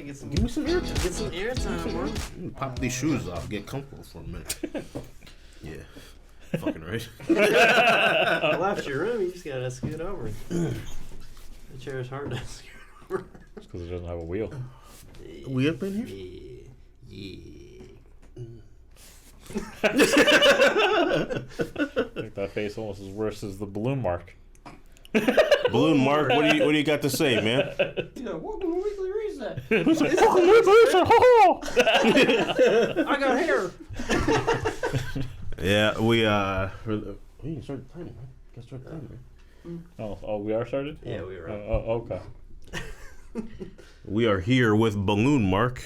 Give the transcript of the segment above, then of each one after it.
Give me some airtime. Get some airtime, bro. Pop these shoes off. Get comfortable for a minute. Yeah. Fucking right. I left your room. You just gotta scoot over. The chair is hard to scoot over. It's because it doesn't have a wheel. We up in here? Yeah. I think that face almost as worse as the balloon mark. Balloon Mark, what do you got to say, man? He's like, welcome to Weekly Reset. I got hair. Yeah, we can start the timer, man. Gotta start the timer. Oh, we are started? Yeah, we were up. Okay. We are here with Balloon Mark.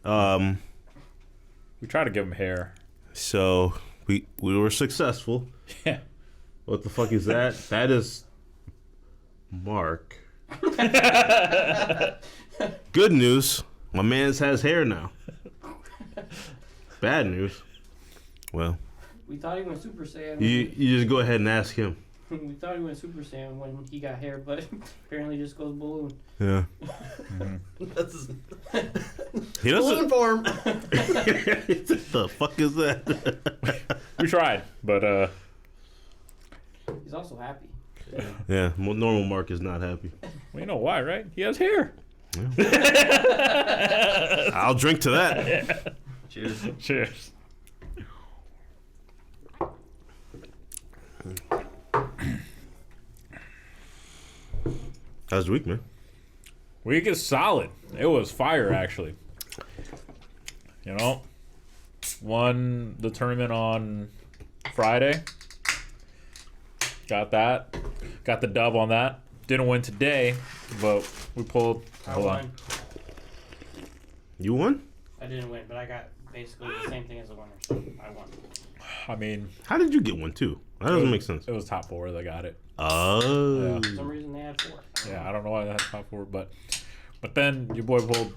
We try to give him hair. So we were successful. Yeah. What the fuck is that? That is Mark. Good news. My man's has hair now. Bad news. Well, We thought he went Super Saiyan. you just go ahead and ask him. We thought he went Super Saiyan when he got hair, but apparently just goes balloon. Yeah. That's his He balloon doesn't. form. What the fuck is that? We tried, but He's also happy. Yeah, normal Mark is not happy. well, you know why, right? He has hair. I'll drink to that. Cheers. Cheers. How's the week, man? Week is solid. It was fire, actually. You know, won the tournament on Friday. Got that. Got the dub on that. Didn't win today, but we pulled. Hold on. You won? I didn't win, but I got basically the same thing as the winner, so I won. I mean, How did you get one too? That doesn't make sense. it was top four that got it. Oh. For some reason they had 4. Yeah, I don't know why they had top four, but then your boy pulled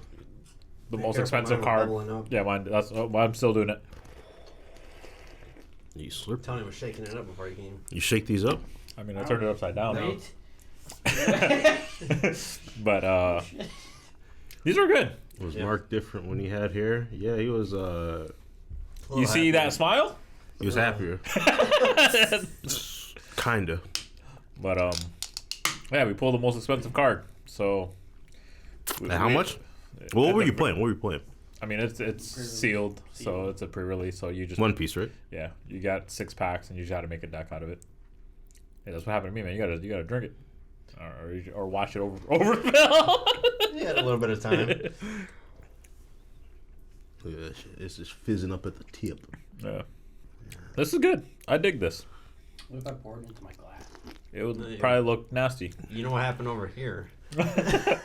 the most careful, expensive mine was card. bubbling up. Yeah, mine. That's why I'm still doing it. You slurp. Tony was shaking it up before he came. You shake these up? I mean, I turned it upside down. Wait. But these are good. Was Yeah. Mark different when he had hair? Yeah, he was. You see that smile? He was happier. Kinda. But yeah, we pulled the most expensive card. So How much? Well, what were you playing? What were you playing? I mean, it's sealed, so it's a pre-release. So you just One Piece, right? yeah, you got 6 packs, and you just got to make a deck out of it. Hey, that's what happened to me, man. You gotta drink it, or watch it overfill. He had a little bit of time. Look at that shit. It's just fizzing up at the tip. Yeah, this is good. I dig this. What if I poured it into my glass? It would probably look nasty. You know what happened over here? Got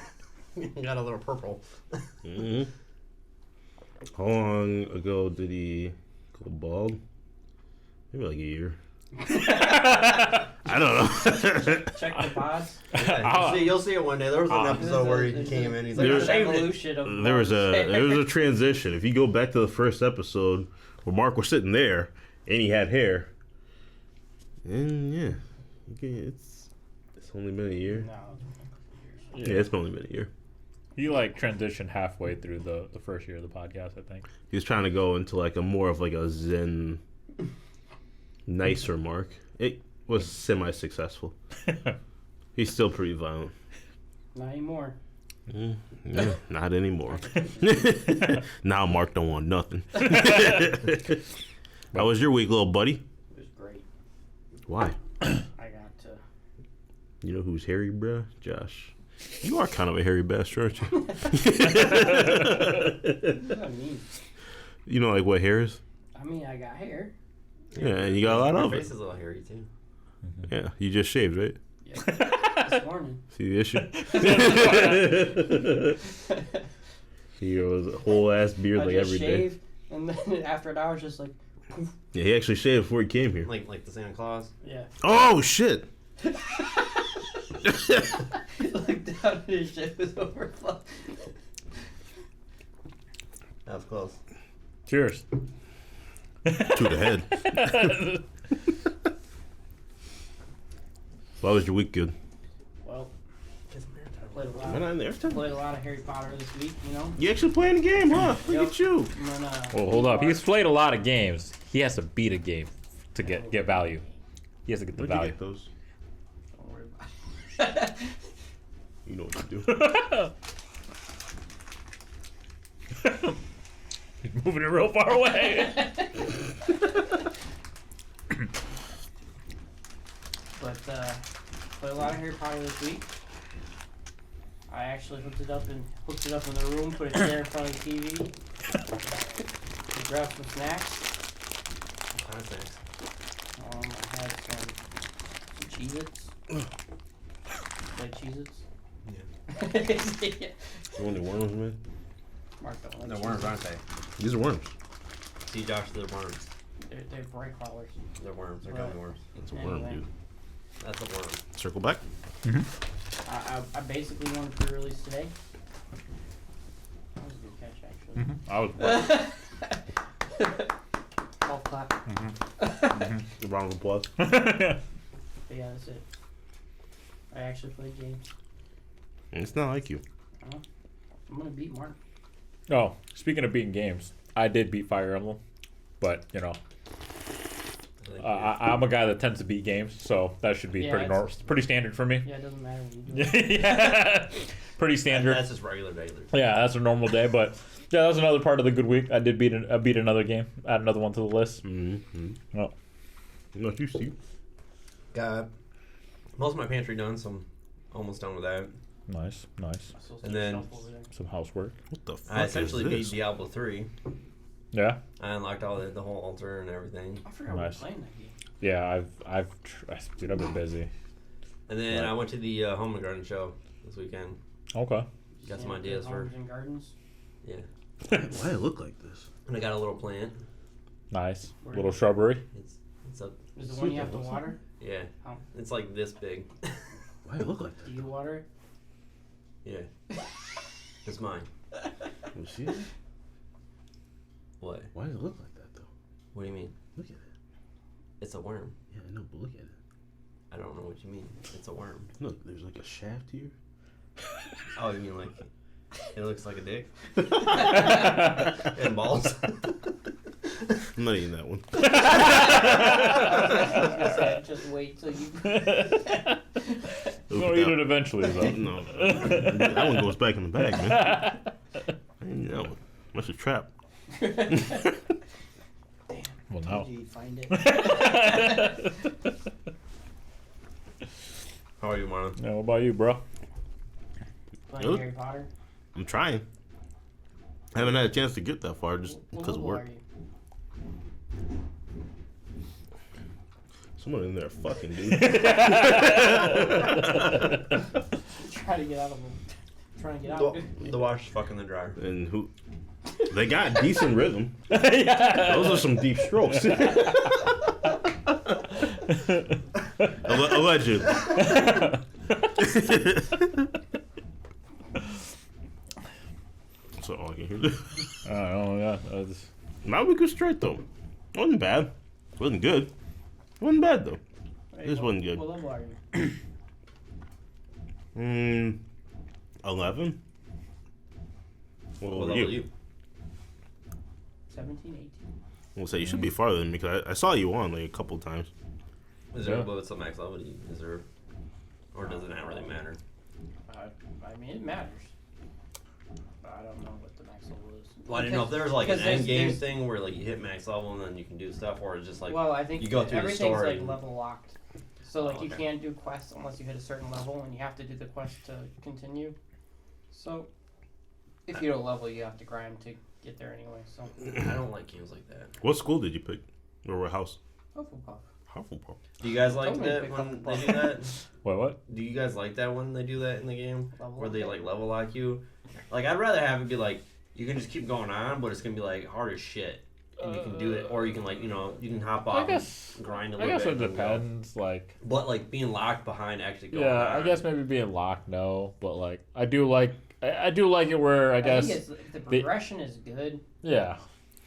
a little purple. Mm-hmm. How long ago did he go bald? Maybe like a year. I don't know. Check the pods. Yeah, you'll see it one day. There was an episode where he came in. He's like, There's "I an shaved it." evolution of there was a transition. If you go back to the first episode where Mark was sitting there and he had hair, and yeah, it's only been a year. No, it's been a couple years. Yeah, it's only been a year. He like transitioned halfway through the first year of the podcast, I think. He was trying to go into like a more of like a zen, nicer Mark. It was semi-successful. He's still pretty violent. Not anymore. Yeah, not anymore. Now Mark don't want nothing. How was your week, little buddy? It was great. Why? I got to. You know who's hairy, bruh? Josh. You are kind of a hairy bastard, aren't you? What does that mean? You know, like what hair is? I mean, I got hair. Yeah, and you got a lot Your of face it. is a little hairy too. Yeah, you just shaved, right? Yeah. This morning. See the issue? He was a whole ass beard I like just every day. shaved, and then after an hour, just like, poof. Yeah, he actually shaved before he came here. Like the Santa Claus. Yeah. Oh shit! Looked down and his shit was overflowing. That was close. Cheers. To the head. Why was your week good? Well, Played a lot. Am I not in there? Played a lot of Harry Potter this week. You know. You actually playing the game, huh? Look Yep. at you. I'm gonna Well, hold up. He's played a lot of games. He has to beat a game to get value. He has to get the Where'd you value. get those? Don't worry about it. You know what you do. He's moving it real far away. But played a lot of Harry Potter this week. I actually hooked it up in the room, put it there in front of the TV. Grabbed some snacks. What kind of things? I had some Cheez-Its. Like Cheez-Its. Yeah. You want any worms, man? Mark don't like They're Cheez-Its. worms, aren't they? These are worms. See, Josh, they're worms. They're bright colors. They're worms. They're Right. gummy worms. That's a worm, Anyway. dude. That's a worm. Circle back. I basically wanted to pre-release today. That was a good catch, actually. I was. Golf clap. The round of applause. But yeah, that's it. I actually played games. It's not like you. I'm gonna beat Mark. Oh, speaking of beating games, I did beat Fire Emblem, but you know, I'm a guy that tends to beat games, so that should be Yeah, pretty it's- pretty standard for me. Yeah, it doesn't matter when you do it. Yeah, pretty standard. That's just regular. Yeah, that's a normal day, but yeah, that was another part of the good week. I did beat another game, add another one to the list. Mm-hmm. Oh. Not you, Steve. Got most of my pantry done, so I'm almost done with that. Nice. So And then- stuff over there. Some housework. What the fuck I essentially is beat this? Diablo 3. Yeah, I unlocked all the whole altar and everything. I forgot we were Nice. playing that game. yeah. Dude, I've been busy. And then Right. I went to the Home and Garden show this weekend. Okay. Got some Yeah, ideas for. homes and gardens. Yeah. Why does it look like this? And I got a little plant. Nice. Where- Little shrubbery. It's a Is the one you have to water? yeah. Oh. It's like this big. Why does it look like Do that? you water it? Yeah. It's mine. You see it? What? Why does it look like that, though? What do you mean? Look at it. It's a worm. Yeah, I know, but look at it. I don't know what you mean. It's a worm. Look, there's like a shaft here. Oh, you mean like it looks like a dick and balls? I'm not eating that one. I was gonna say, just wait till you. We'll eat it eventually, though. No, that one goes back in the bag, man. I didn't eat that one. That's a trap. Well, now. Did you find it? How are you, Marlon? Yeah, what about you, bro? Playing Good. Harry Potter. I'm trying. I haven't had a chance to get that far just What because of level work. are you? Someone in there fucking, dude. Trying to get out of them. Trying to get out of it. The wash fucking the dryer. And who? They got decent rhythm. Yeah. Those are some deep strokes. Allegedly. That's all I can hear. I don't know. Yeah. My week was straight though. Wasn't bad. Wasn't good. Wasn't bad though. Hey, This wasn't good. What level are you? 11. What What were level you? are you? 17, 18. We'll say you should be farther than me because I saw you on like a couple times. Is there Yeah. what's the max level? Is there, or does it not really matter? I mean, it matters. But I don't know what the max level is. Well, I didn't know if there was like an Because end game there's- thing where like you hit max level and then you can do stuff, or it's just like well, I think you go through the everything's story like and- level locked. So like Oh, you okay. can't do quests unless you hit a certain level, and you have to do the quest to continue. So if you do a level, you have to grind to get there anyway. So I don't like games like that. What school did you pick? Or what house? Hufflepuff. Hufflepuff. Do you guys like Don't make that me when Hufflepuff. they do that? What? Do you guys like that when they do that in the game? Level Where they lock. like level lock you? Like I'd rather have it be like you can just keep going on, but it's gonna be like hard as shit, and you can do it, or you can like you can hop off guess- and grind a I little guess bit. it and go. depends. Like, But like being locked behind actually going yeah, on. I guess maybe being locked, no, but like, I do like it where I guess, think it's, the progression is good. yeah,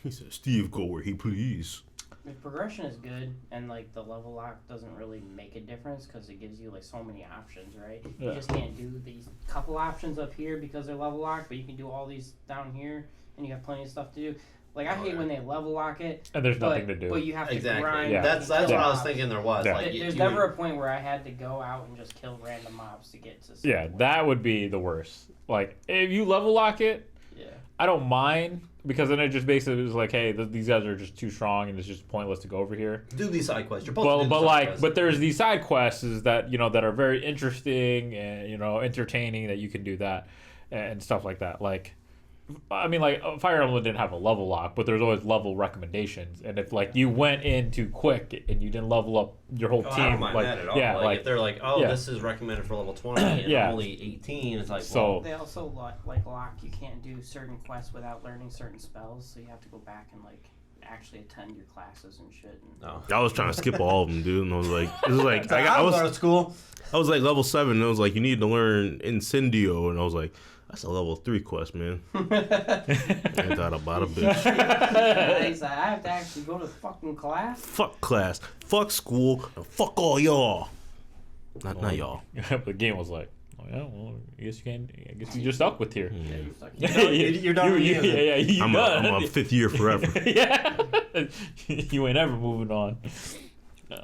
He said, Steve, go where he please. The progression is good, and like the level lock doesn't really make a difference because it gives you like so many options, right? Yeah. You just can't do these couple options up here because they're level locked, but you can do all these down here, and you have plenty of stuff to do. Like I hate when they level lock it, And there's nothing to do. but you have to Exactly. grind. Yeah. That's and what kill I was mobs. thinking there was. Yeah. Like, There's you- never a point where I had to go out and just kill random mobs to get to. Yeah, somewhere. that would be the worst. Like, if you level lock it, Yeah. I don't mind because then it just basically is like, hey, these guys are just too strong and it's just pointless to go over here. do these side quests. You're supposed Well, to do but the side like, quests. but there's these side quests that that are very interesting and entertaining that you can do that and stuff like that. Like, I mean, like Fire Emblem didn't have a level lock, but there's always level recommendations. And if like you went in too quick and you didn't level up your whole Oh, team, I don't mind like that at all. yeah, like if they're like, oh, yeah. this is recommended for level 20 and Yeah. I'm only 18, it's like, So- They also like lock. You can't do certain quests without learning certain spells, so you have to go back and like actually attend your classes and shit. And no. I was trying to skip all of them, dude, and I was like, this is like, I I was was out of school. I was like level 7, and I was like, you need to learn Incendio, and I was like, that's a level 3 quest, man. I thought about a bitch. He's like, I have to actually go to fucking class. Fuck class, fuck school, and fuck all y'all. Not y'all. But the game was like, oh, yeah, well, I guess you can't. I guess you just stuck with here. Yeah, you're stuck. You're done with Yeah, it. yeah, you I'm done. on 5th year forever. Yeah, you ain't ever moving on.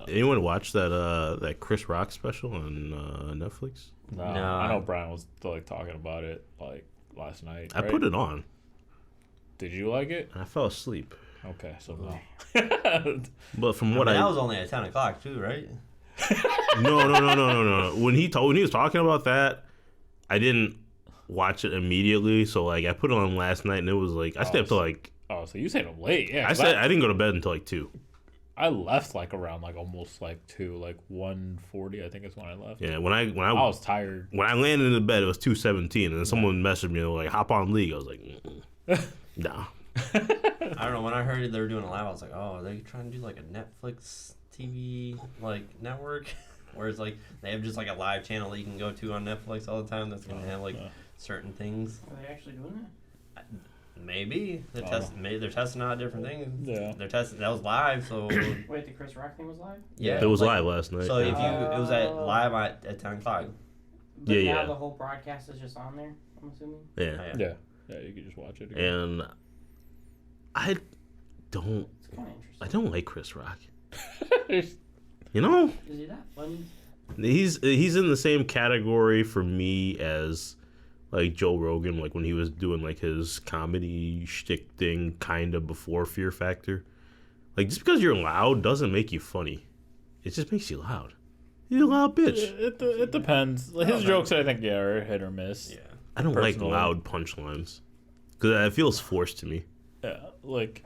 Anyone watch that Chris Rock special on Netflix? No, No. I know Brian was like talking about it like last night. I right? put it on, Did you like it? and I fell asleep. Okay, so no. But from I what mean, I that was only at 10 o'clock too, right? no. When he was talking about that, I didn't watch it immediately. So like I put it on last night, and it was like I stayed up till like Oh, so you stayed up late? Yeah. I 'cause said I didn't go to bed until like 2. I left like around like almost like 2, like 1:40. I think is when I left. Yeah, when I I was tired. when I landed in the bed, it was 2:17, and then someone messaged me like, "Hop on League." I was like, "Nah." I don't know. When I heard they were doing a live, I was like, oh, are they trying to do like a Netflix TV like network? Where it's like they have just like a live channel that you can go to on Netflix all the time that's going to have like certain things. Are they actually doing that? Maybe they're Oh. maybe they're testing out different things. Yeah. They're testing. That was live, so Wait, the Chris Rock thing was live? yeah, It was like, live last night. So if you yeah. it was at live at 10 o'clock. But Yeah, now yeah. the whole broadcast is just on there, I'm assuming? Yeah, Yeah. Yeah, you could just watch it. Again. and I don't It's kind of interesting. I don't like Chris Rock. You know, Is he that funny? he's in the same category for me as like Joe Rogan, like when he was doing like his comedy shtick thing kind of before Fear Factor. Like just because you're loud doesn't make you funny. It just makes you loud. You're a loud bitch. It depends. His jokes, I think, are hit or miss. Yeah. I don't Personally. like loud punchlines because it feels forced to me. Yeah, like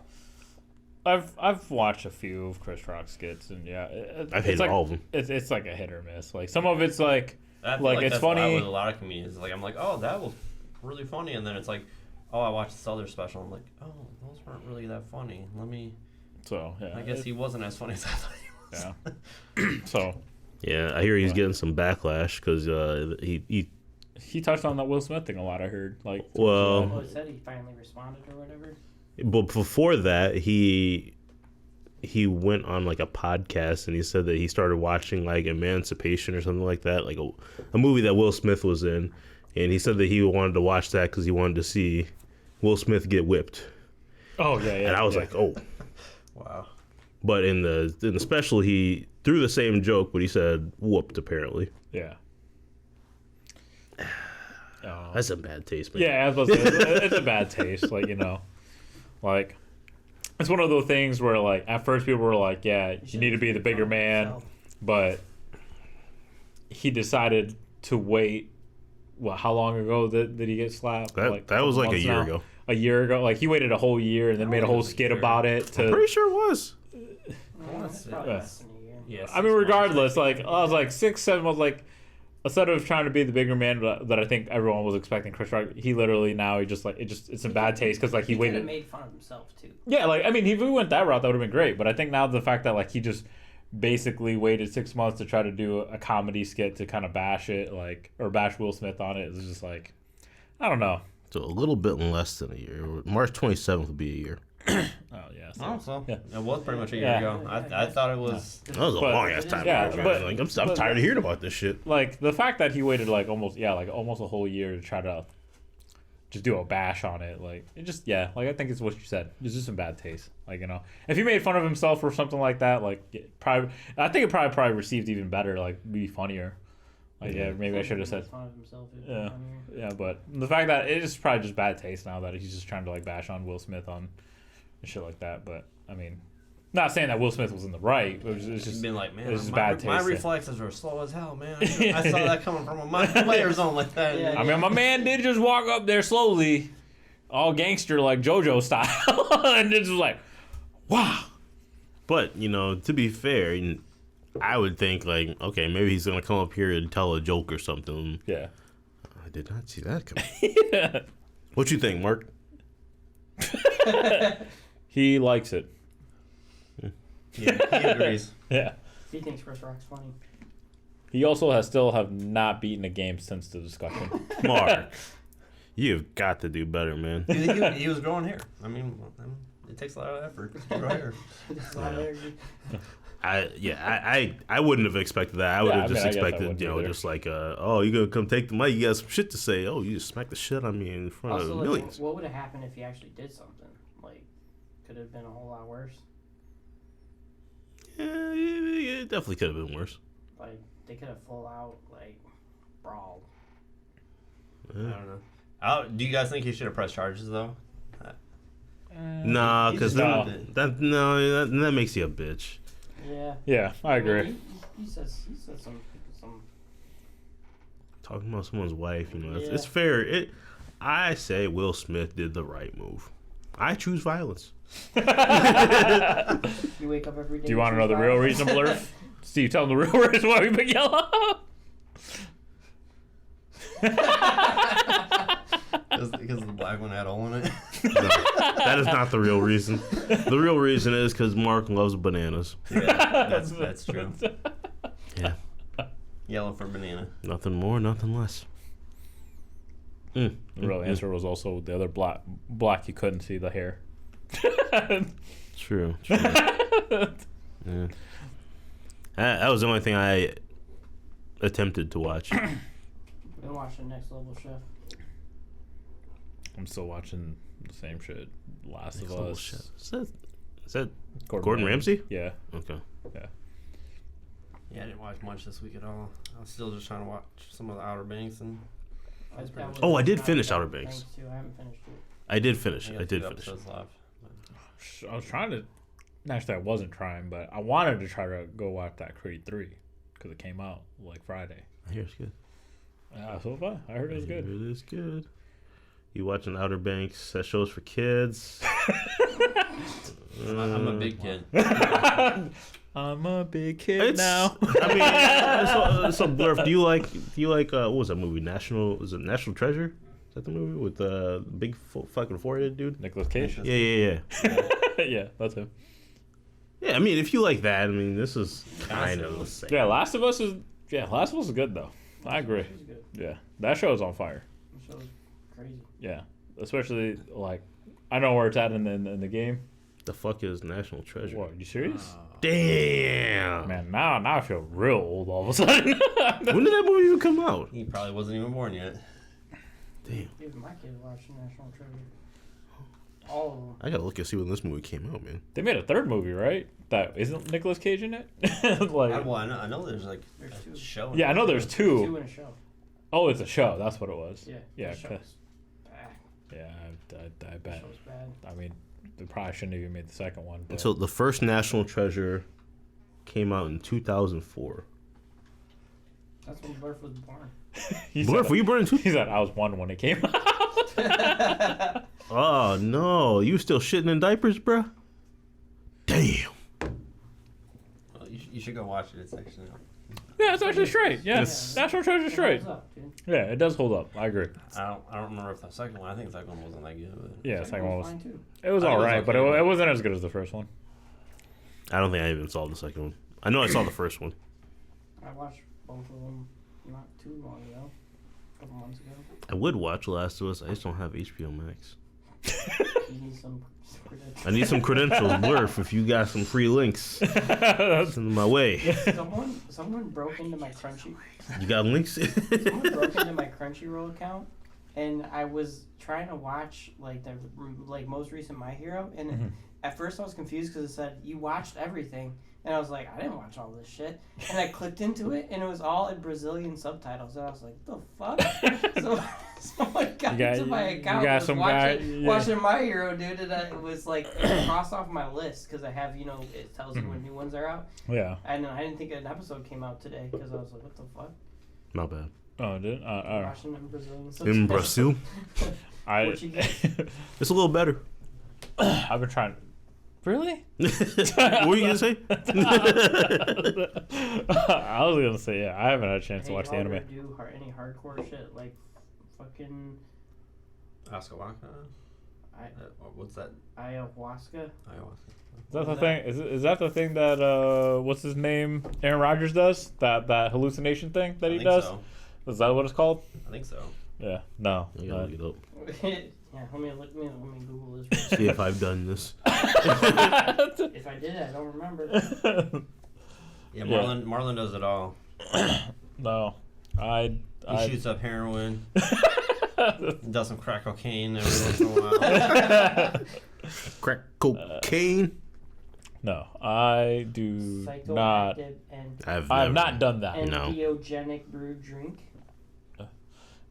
I've watched a few of Chris Rock skits, and yeah, I've hated like, all of them. It's like a hit or miss. Like some of it's like I feel Like, it's that's why funny- with a lot of comedians. Like I'm like, oh, that was really funny, and then it's like, oh, I watched this other special. I'm like, oh, those weren't really that funny. Let me. so. Yeah, I guess he wasn't as funny as I thought he was. Yeah. So Yeah, I hear he's getting some backlash because he touched on that Will Smith thing a lot. I heard like well, Oh, it said he finally responded or whatever. but before that he went on like a podcast and he said that he started watching like Emancipation or something like that, like a movie that Will Smith was in, and he said that he wanted to watch that because he wanted to see Will Smith get whipped. oh yeah, And I was like, oh. Wow. But in the special, he threw the same joke, but he said whooped apparently. yeah. That's a bad taste, man. Yeah, I was about to say, it's a bad taste. Like, like it's one of those things where like at first people were like, yeah, you need to be the bigger man, but he decided to wait. What? How long ago did he get slapped? That was like a year ago. A year ago, like he waited a whole year and then made a whole skit about it. I'm pretty sure it was. Let's see. Probably less than a year. Yes. I mean, regardless, like I was like 6, 7 months. Like instead of trying to be the bigger man that I think everyone was expecting, Chris Rock, he literally now he just like it's a bad taste because like he He could have waited. made fun of himself too. Yeah, like I mean, if we went that route, that would have been great. But I think now the fact that like he just basically waited 6 months to try to do a comedy skit to kind of bash it, like or bash Will Smith on it, is just like I don't know. So a little bit less than a year. March 27th will be a year. yeah. Oh, so yeah. it was pretty much a year Yeah. ago. I thought it was. That was a But- long ass time. yeah, ago, man. but- Like, I'm tired of hearing about this shit. Like the fact that he waited like almost a whole year to try to just do a bash on it, like it just like I think it's what you said. It's just some bad taste. Like, you know, if he made fun of himself or something like that, like I think it probably received even better, like be funnier. Like maybe I should have said. Fun of himself, Yeah. Yeah, but the fact that it is probably just bad taste now that he's just trying to like bash on Will Smith on and shit like that. But I mean, not saying that Will Smith was in the right. It's just Been like, man, it's just my, bad taste. my reflexes are slow as hell, man. I saw that coming from a player zone like that. Yeah. I mean, my man did just walk up there slowly, all gangster like JoJo style, and it was like, wow. But, you know, to be fair, I would think, like, okay, maybe he's going to come up here and tell a joke or something. Yeah. I did not see that coming. What you think, Mark? He likes it. Yeah, he agrees. Yeah. He thinks Chris Rock's funny. He also still have not beaten a game since the discussion. Mark, you've got to do better, man. He was growing hair. I mean, it takes a lot of effort to grow hair. It's a lot of energy. I wouldn't have expected that. I would Yeah, have I just mean, I guess I expected, wouldn't you know, either. just like, oh, you gonna come take the mic? You got some shit to say? Oh, you just smack the shit on me in front Also, of like, millions. what would have happened if he actually did something? Like, could it have been a whole lot worse? Yeah, it definitely could have been worse. Like, they could have full out, like, brawled. I don't know. Do you guys think he should have pressed charges though? Nah, He because just that did that makes you a bitch. Yeah. Yeah, I agree. He said some. Talking about someone's wife, you know, it's Yeah. fair. I say Will Smith did the right move. I choose violence. You wake up every day. Do you want to know the real reason, Blurf? Steve, tell him the real reason why we pick yellow. Because the black one had a hole in it. No, that is not the real reason. The real reason is because Mark loves bananas. Yeah, that's true. Yeah, Yellow for banana. nothing more, nothing less. The real answer was also the other black. You couldn't see the hair. True. Yeah. That was the only thing I attempted to watch. Been watching Next Level Chef. I'm still watching the same shit. Last of Next Level Us. Chef. Is that Gordon Ramsay? Yeah. Okay. Yeah, I didn't watch much this week at all. I was still just trying to watch some of the Outer Banks and. Oh, I did finish Outer Banks. Too. I haven't finished it. I did finish I it. got I did 2 finish it. episodes left. I was trying to. Actually, I wasn't trying, but I wanted to try to go watch that Creed 3 because it came out like Friday. I hear it's good. So far, I heard it was good. It is good. You watching Outer Banks? That show's for kids. I'm a big kid. I'm a big kid It's now. I mean, so Blurf, do you like what was that movie? Was it National Treasure? Is that the movie with the big fucking forehead dude? Nicolas Cage. Yeah. Yeah, that's him. Yeah, I mean, if you like that, I mean, this is kind of the same. Yeah, Last of Us is good though. I agree. She's good. Yeah, that show is on fire. The show's crazy. Yeah, especially like I know where it's at in the game. The fuck is National Treasure? What? You serious? Damn. Man, now I feel real old all of a sudden. When did that movie even come out? He probably wasn't even born yet. Damn. Even my kid watched National Treasure. All of them. I gotta look and see when this movie came out, man. They made a third movie, right? That isn't Nicolas Cage in it. Like, I know there's like There's a 2. show. yeah, I know there's two. 2 in a show. Oh, it's a show. That's what it was. Yeah. Yeah, The show's bad. Yeah, I The bet. show's bad. I mean, they probably shouldn't have even made the second one. But So the first National Treasure came out in 2004. That's when Blurf was born. he Blurf, said, were you born in he said I was 1 when it came out. Oh no, you still shitting in diapers, bruh? Damn. Well, you should go watch it. It's actually. Yeah, it's actually straight. Yeah, It's- National Treasure straight. What's up, dude? Yeah, it does hold up. I agree. I don't remember if the second one. I think the second one wasn't that good. But Yeah, the second one was. fine too. It was I think it all was right, but okay. it wasn't as good as the first one. I don't think I even saw the second one. I know I saw the first one. I watched both of them not too long ago. A couple months ago. I would watch Last of Us. I just don't have HBO Max. You need some credentials. I need some credentials. Worth, if you got some free links, send them my way. Someone broke into my Crunchy. You got links? Someone broke into my Crunchyroll account, and I was trying to watch like the most recent My Hero, and at first I was confused because it said you watched everything, and I was like, I didn't watch all this shit, and I clicked into it, and it was all in Brazilian subtitles, and I was like, what the fuck? So someone got into my account, got was some watching My Hero, dude, and it was like it crossed off my list because I have it tells you when new ones are out. Yeah. And I didn't think an episode came out today because I was like, what the fuck? Not bad. Oh, it did? Watching in Brazilian In Brazil? Portuguese. It's a little better. I've been trying. Really? What were you going to say? I was going to say, yeah, I haven't had a chance to watch the anime. Do any hardcore shit like fucking Asawaka? What's that? ayahuasca? Ayahuasca. Is that the thing? Is that the thing that what's his name? Aaron Rodgers does that hallucination thing that he does? So. Is that what it's called? I think so. Yeah. No. I gotta look it up. Yeah, let me Google this. See if I've done this. If I did, I don't remember. Yeah, Marlon does it all. No. He shoots up heroin. Does some crack cocaine every once in a while. Crack cocaine. No, I do not. Psychoactive and I have not done that. entheogenic brewed drink.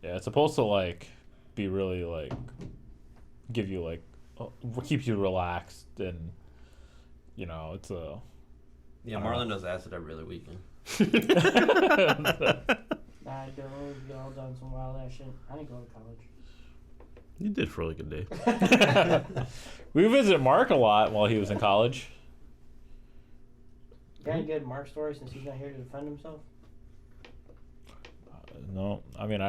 Yeah, it's supposed to like be really like give you like keep you relaxed and it's a. Yeah, Marlon does acid every other weekend. I don't. Y'all done some wild ass shit. I didn't go to college. You did for like a day. We visited Mark a lot while he was in college. Got any good Mark story since he's not here to defend himself? No, I mean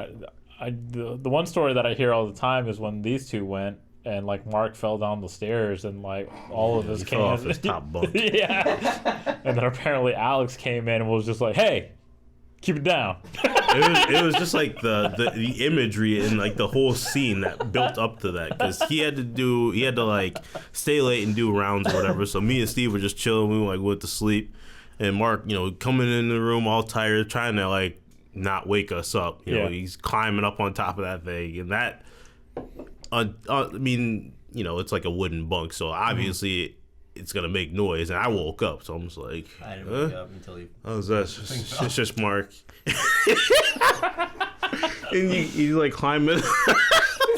the one story that I hear all the time is when these two went and like Mark fell down the stairs and like all of his He fell off cans. his top bunk. Yeah, and then apparently Alex came in and was just like, "Hey, keep it down." It was just like the imagery and like the whole scene that built up to that, because he had to like stay late and do rounds or whatever. So me and Steve were just chilling. We went to sleep, and Mark, coming in the room all tired, trying to like not wake us up. He's climbing up on top of that thing, and that. I mean, it's like a wooden bunk, so obviously it's gonna make noise. And I woke up, so I'm just like, I didn't wake up until he. Oh, it's just Mark. And you like climbing,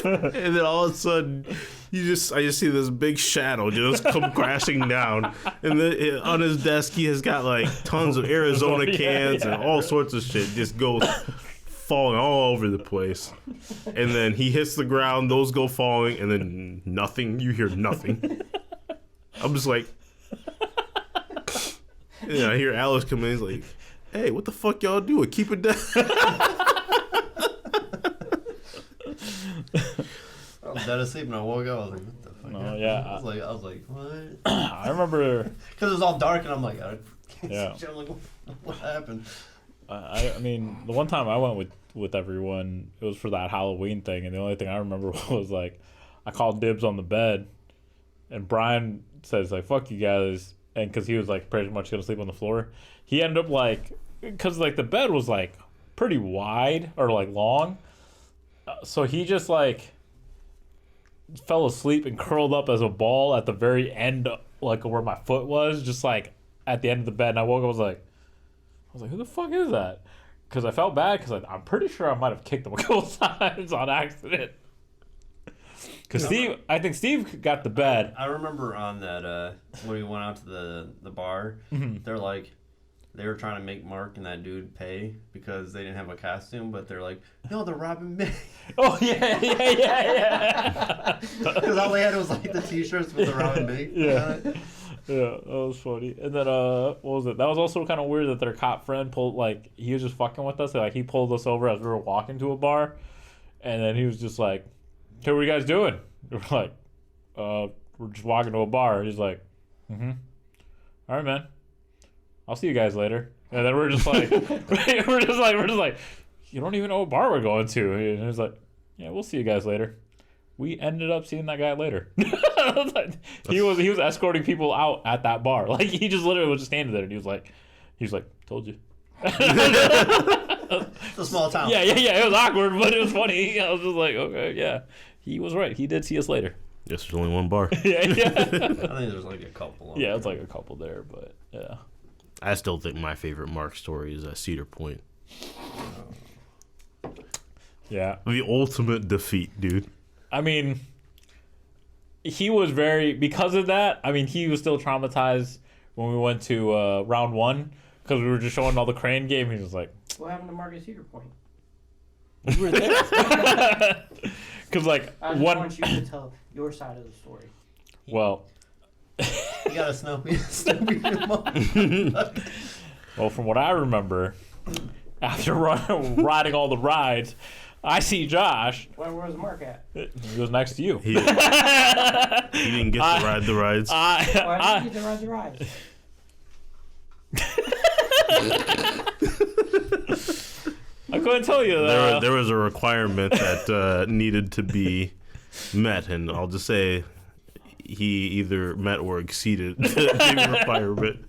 and then all of a sudden, I just see this big shadow just come crashing down, and then on his desk he has got like tons of Arizona cans and all sorts of shit just goes falling all over the place, and then he hits the ground, those go falling, and then nothing. You hear nothing. I'm just like, and I hear Alice come in. He's like, "Hey, what the fuck y'all doing? Keep it down." I was dead asleep and I woke up. I was like, "What the fuck?" No, yeah. I was like, "What?" I remember Because it was all dark and I'm like, I can't Yeah. see shit. I'm like, what happened? I mean, the one time I went with everyone, it was for that Halloween thing, and the only thing I remember was like, I called dibs on the bed, and Brian says like, "Fuck you guys," and because he was like pretty much gonna sleep on the floor, he ended up like, because like the bed was like pretty wide or like long, so he just like fell asleep and curled up as a ball at the very end, like where my foot was, just like at the end of the bed, and I woke up, I was like, who the fuck is that? Because I felt bad because I'm pretty sure I might have kicked him a couple times on accident. Because I think Steve got the bed. I remember on that when we went out to the bar, they're like, they were trying to make Mark and that dude pay because they didn't have a costume, but they're like, no, they're robbing me. Oh yeah. Because all they had was like the t-shirts with the Robin Big. Yeah. Yeah, that was funny. And then what was it? That was also kind of weird that their cop friend pulled, like, he was just fucking with us. Like, he pulled us over as we were walking to a bar, and then he was just like, "Hey, what are you guys doing?" We're like, we're just walking to a bar." He's like, all right, man, I'll see you guys later. And then we're just like, we're just like, you don't even know what bar we're going to. And he's like, yeah, we'll see you guys later. we ended up seeing that guy later. he was escorting people out at that bar. Like he just literally was just standing there, and he was like, told you. It's a small town. Yeah. It was awkward, but it was funny. I was just like, okay, yeah, he was right. He did see us later. Guess there's only one bar. Yeah. I think there's like a couple. Yeah, it's like a couple there, but yeah. I still think my favorite Mark story is at Cedar Point. Yeah. The ultimate defeat, dude. I mean, he was because of that, I mean, he was still traumatized when we went to round 1 because we were just showing all the crane game. He was like, What happened to Marcus Cedar Point? you were there? Because, like, I just want you to tell your side of the story. Well, You got a Snoopy well, from what I remember, after riding all the rides, I see Josh. Where was Mark at? He was next to you. He didn't get to ride the rides. Why didn't you get to ride the rides? I couldn't tell you that. There was a requirement that needed to be met, and I'll just say he either met or exceeded the requirement.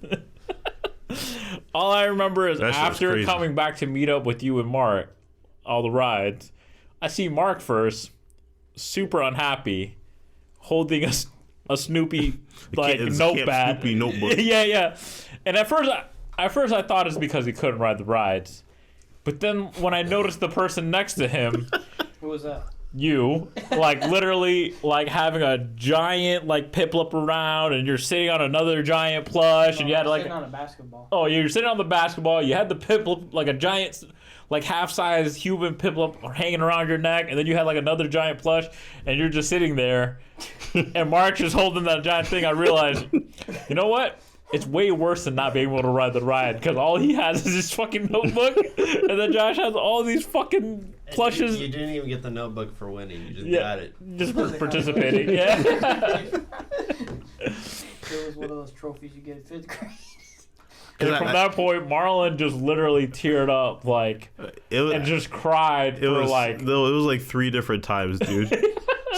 All I remember is That shit was after crazy. coming back to meet up with you and Mark, all the rides, I see Mark first, super unhappy, holding a Snoopy like It's notepad. Snoopy notebook. Yeah. And at first I thought it's because he couldn't ride the rides, but then when I noticed the person next to him, Who was that? you like literally like having a giant like Piplup around, and you're sitting on another giant plush, and you had like sitting on a basketball. oh, you're sitting on the basketball. You had the Piplup, like a giant, like half-size human Piplup hanging around your neck, and then you had like another giant plush, and you're just sitting there, and Mark's just holding that giant thing. I realized, you know what? It's way worse than not being able to ride the ride, because all he has is his fucking notebook, and then Josh has all these fucking plushes. You didn't even get the notebook for winning. You just Yeah. got it. Just for participating. Yeah. It was one of those trophies you get in 5th grade. And from that point, Marlon just literally teared up, like, and just cried It was like. no, it was like 3 different times, dude.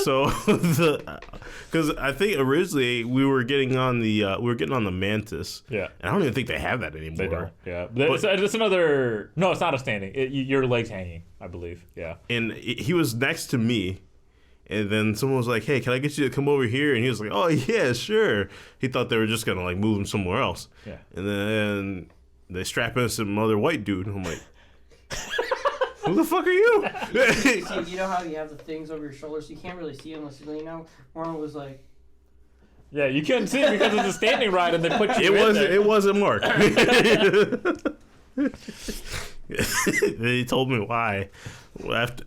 So because I think originally we were getting on the Mantis. Yeah. And I don't even think they have that anymore. They don't. Yeah. It's another. No, it's not a standing. Your leg's hanging, I believe. Yeah. And he was next to me, and then someone was like, "Hey, can I get you to come over here?" And he was like, "Oh yeah, sure." He thought they were just gonna like move him somewhere else. Yeah. And then they strap in some other white dude. I'm like, "Who the fuck are you?" See, you know how you have the things over your shoulders, so you can't really see unless you lean out? Marlon was like, Yeah, you couldn't see it because it's a standing ride, and they put you in there. It wasn't Mark. They told me why.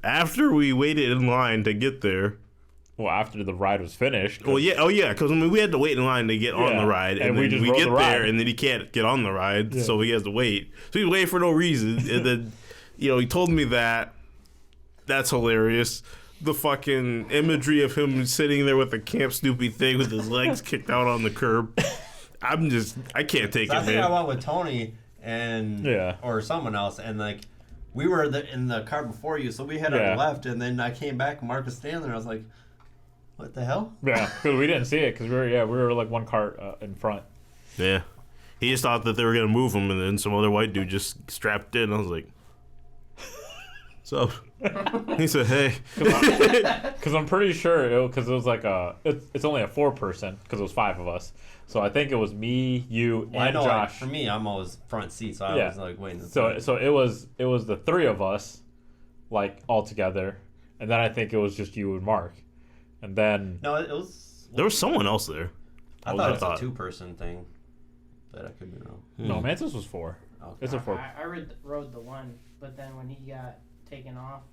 After we waited in line to get there. Well, after the ride was finished. Well, yeah, because I mean, we had to wait in line to get on Yeah, the ride, and and we then just we rode get the ride. there, and then he can't get on the ride, Yeah. so he has to wait. So he's waiting for no reason, and then he told me that. That's hilarious. The fucking imagery of him sitting there with the Camp Snoopy thing with his legs kicked out on the curb. I can't take So I it, think I man. went with Tony and or someone else, and like we were in the car before you, so we had Yeah. our left, and then I came back, and Mark was standing there. I was like, "What the hell?" Yeah, because we didn't see it because we were like one cart in front. Yeah. He just thought that they were going to move him, and then some other white dude just strapped in. I was like, so he said, "Hey." Because I'm pretty sure because it was like it's only a 4-person because it was 5 of us. So I think it was me, you, Well, I and know, Josh. for me, I'm always front seat, so I Yeah. was like waiting. So it was the 3 of us, like all together, and then I think it was just you and Mark, and then no, it was. There was someone else there. I thought it was a 2-person thing, but I could be wrong. no, Mantis was 4. Okay. It's a 4. I rode the one, but then when he got taken off,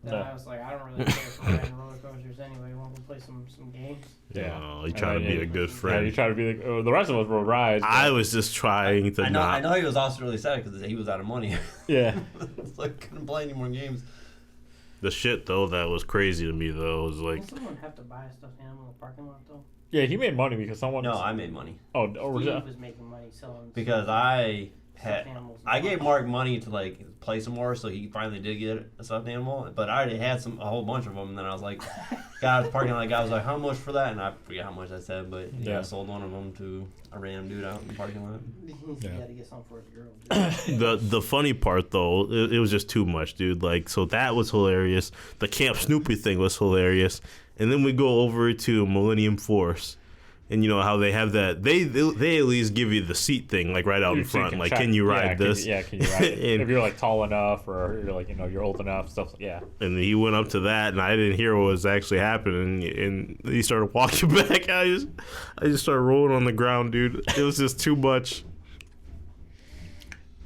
then No. I was like, I don't really care for riding roller coasters anyway. Won't we play some games? Yeah. Oh, he tried to be a good Yeah, friend. you try to be like the rest of us rode rides. I was just trying to I not. know he was also really sad because he was out of money. Yeah. It's like couldn't play any more games. The shit though that was crazy to me though was like, Doesn't someone have to buy a stuffed animal in the parking lot though? Yeah, he made money because someone. No, I made money Oh, Steve was making money selling. because I stuffed animals. I gave Mark money to like play some more, so he finally did get a stuffed animal. But I already had a whole bunch of them, and then I was like, got out of the parking lot. Guy was like, "How much for that?" And I forget how much I said, but yeah, I sold one of them to a random dude out in the parking lot. You gotta get something for his girl. The funny part though, it was just too much, dude. Like, so that was hilarious. The Camp Snoopy thing was hilarious, and then we go over to Millennium Force. And you know how they have that, they at least give you the seat thing, like right out in front. Like, can you ride this? Can you ride it? If you're like tall enough or you're like, you're old enough, stuff. Yeah. And he went up to that, and I didn't hear what was actually happening. And he started walking back. I just started rolling on the ground, dude. It was just too much.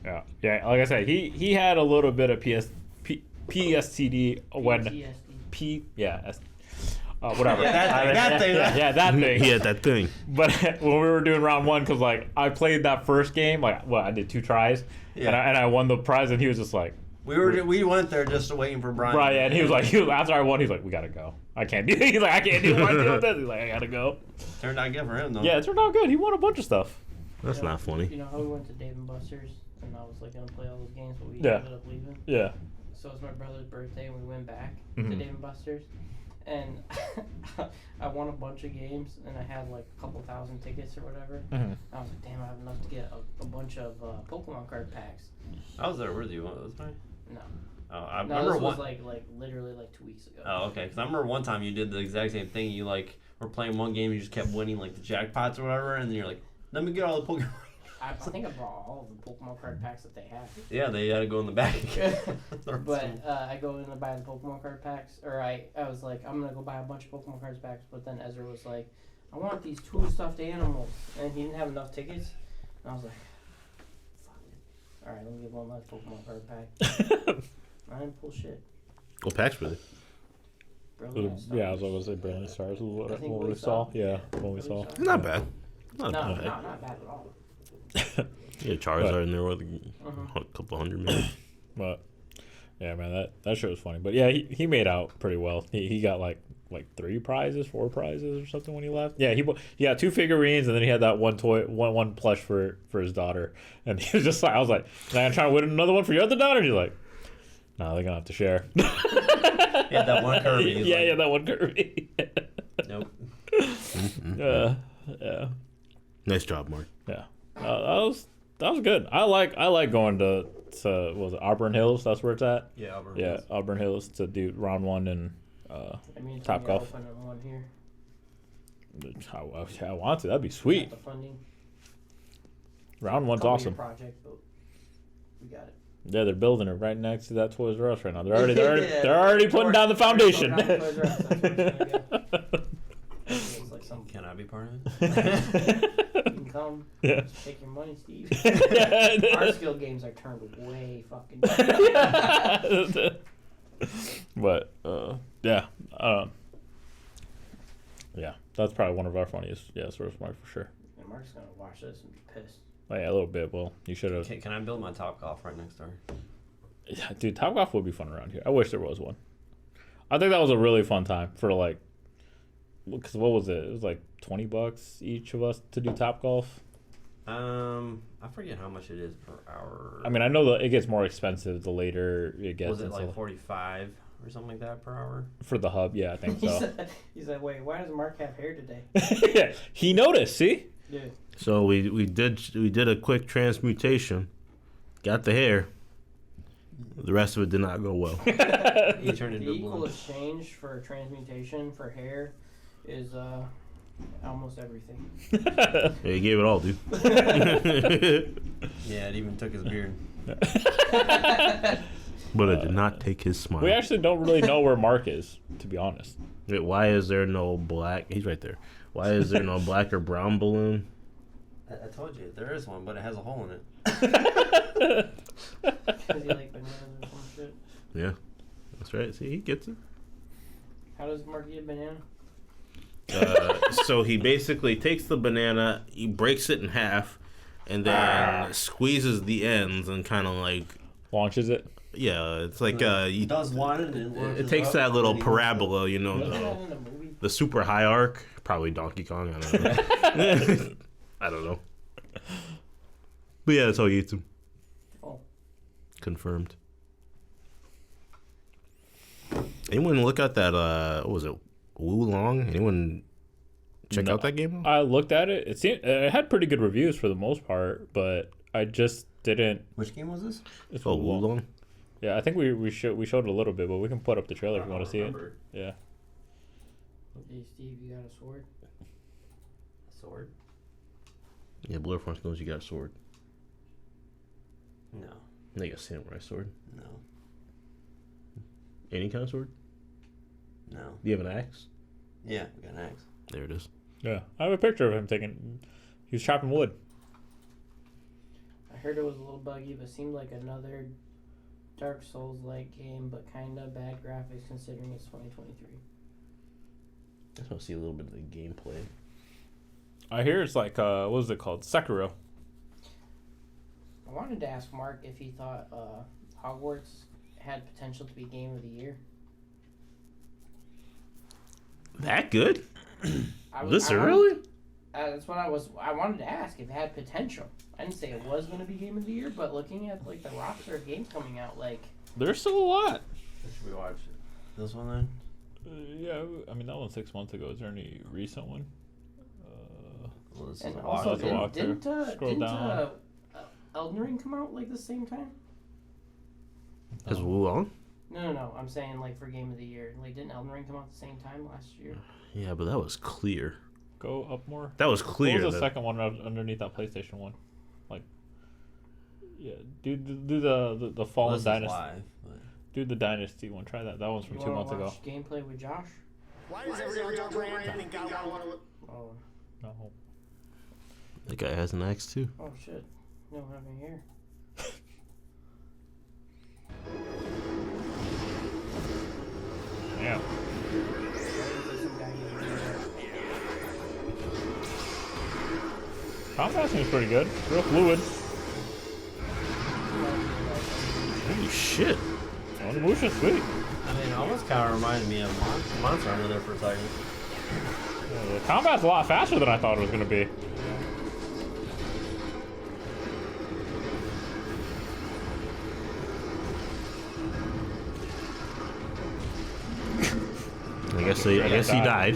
Yeah. Like I said, he had a little bit of PSTD when PTSD. whatever. That thing. That thing. He had that thing. But when we were doing round one, because like I played that first game, I did 2 tries, and I won the prize, and he was just like, we went there just waiting for Brian. Brian, and he was like, after I won, he was like, we gotta go. I can't do. He's like, I can't do my deal with this. He's like, I gotta go. Turned out good for him though. Yeah, it turned out good. He won a bunch of stuff. That's not funny. You know how we went to Dave and Buster's, and I was like gonna play all those games, but we ended up leaving. Yeah. So it was my brother's birthday, and we went back to Dave and Buster's. And I won a bunch of games, and I had like a couple thousand tickets or whatever. Mm-hmm. I was like, damn, I have enough to get a bunch of Pokemon card packs. I was there with you. Was I? No. Oh, I No, remember this was one. like literally like 2 weeks ago. Oh, okay. Because I remember one time you did the exact same thing. You like were playing one game, you just kept winning like the jackpots or whatever, and then you're like, let me get all the Pokemon. I think I bought all of the Pokemon card packs that they have. Yeah, they had to go in the back. But I go in to buy the Pokemon card packs, or I was like, I'm gonna go buy a bunch of Pokemon cards packs, but then Ezra was like, I want these 2 stuffed animals, and he didn't have enough tickets, and I was like, fuck it. Alright, let me get one last Pokemon card pack. I didn't pull shit. What packs were they? Brilliant Yeah, I was going to say Brilliant Stars was I think what we we saw. saw. Yeah, what we saw. Not bad. Not No, bad. not bad at all. Yeah, Charizard in there with a couple hundred million. But yeah, man, that show was funny. But yeah, he made out pretty well. He got like 3 prizes, 4 prizes or something when he left. Yeah, he got 2 figurines, and then he had that one toy, one plush for his daughter. And he was just like, I was like, "I'm trying to win another one for your other daughter." And he's like, "No, they're gonna have to share." Yeah, that one Kirby. Yeah, that one Kirby. Nope. Yeah. Nice job, Mark. Yeah. That was good. I like going to what was it, Auburn Hills? That's where it's at. Yeah, Auburn. Yeah, Auburn Hills to do round 1 and I mean, Top you're Golf. opening one here. I want to. That'd be sweet. Got the funding. Round 1's Couple year awesome. project, but we got it. Yeah, they're building it right next to that Toys R Us right now. They're already putting down the foundation. It's like some Can I be part of it? you can come. Yeah. Just take your money, Steve. Yeah. Our skill games are turned way fucking down. But yeah, yeah, that's probably one of our funniest. Yeah, Source Mark for sure. And Mark's gonna watch this and be pissed. Oh, yeah, a little bit. Well, you should have. Can I build my Top Golf right next door? Yeah, dude, Top Golf would be fun around here. I wish there was one. I think that was a really fun time for like, because what was it? It was like $20 each of us to do Top Golf. I forget how much it is per hour. I mean, I know that it gets more expensive the later it gets. Was it and like stuff. 45 or something like that per hour? For the hub? Yeah, I think so. He's like, wait, why does Mark have hair today? Yeah, he noticed. See? Dude. So we did a quick transmutation, got the hair. The rest of it did not go well. He turned The into a equal blonde. exchange for transmutation for hair is almost everything. Yeah, he gave it all, dude. Yeah, it even took his beard. But it did not take his smile. We actually don't really know where Mark is, to be honest. Wait, why is there no black? He's right there. Why is there no black or brown balloon? I told you, there is one, but it has a hole in it. Does he like bananas or some shit? Yeah, that's right. See, he gets it. How does Mark eat a banana? So he basically takes the banana, he breaks it in half, and then squeezes the ends and kind of like, Launches it. yeah, it's like He does one and then it launches takes up, that and little then he goes up. parabola, you know, Isn't that in the movie? the super high arc. Probably Donkey Kong. I don't know. I don't know. But yeah, that's how he eats them. Confirmed. Anyone look at that? What was it? Wulong? Anyone check out that game? I looked at it. It had pretty good reviews for the most part, but I just didn't. Which game was this? It's Wulong. Yeah, I think we showed a little bit, but we can put up the trailer if you want to see it. Yeah. Hey, Steve, you got a sword? A sword? Yeah, Blurforce knows you got a sword. No. No, you got a samurai sword. No. Any kind of sword? No. Do you have an axe? Yeah, we got an axe. There it is. Yeah, I have a picture of him he was chopping wood. I heard it was a little buggy, but seemed like another Dark Souls-like game, but kind of bad graphics considering it's 2023. I just want to see a little bit of the gameplay. I hear it's like what was it called? Sekiro. I wanted to ask Mark if he thought Hogwarts had potential to be Game of the Year. That good? This I early? That's what I wanted to ask if it had potential. I didn't say it was going to be Game of the Year, but looking at like the roster of games coming out, like There's still a lot. Should we watch this one then? Yeah, I mean that one's 6 months ago. Is there any recent one? Well, this and is a also walkthrough. didn't down. Elden Ring come out like the same time? Has Wulong? No. I'm saying like for Game of the Year, like didn't Elden Ring come out at the same time last year? Yeah, but that was clear. Go up more. That was clear. What was the second one underneath that PlayStation one? Like, yeah, do the Fallen Well, this is Dynasty. live, but... Do the Dynasty one. Try that. That one's from You 2 wanna months ago. watch gameplay with Josh? Why does every other brand think I want to... Oh, No. That guy has an axe too. oh shit! No, what happened here? Yeah. Some guy using Combat seems pretty good. Real fluid. Holy shit. Oh, the motion's sweet. I mean, it almost kind of reminded me of Monster Hunter there for a second. Yeah, the combat's a lot faster than I thought it was gonna be. I guess he died.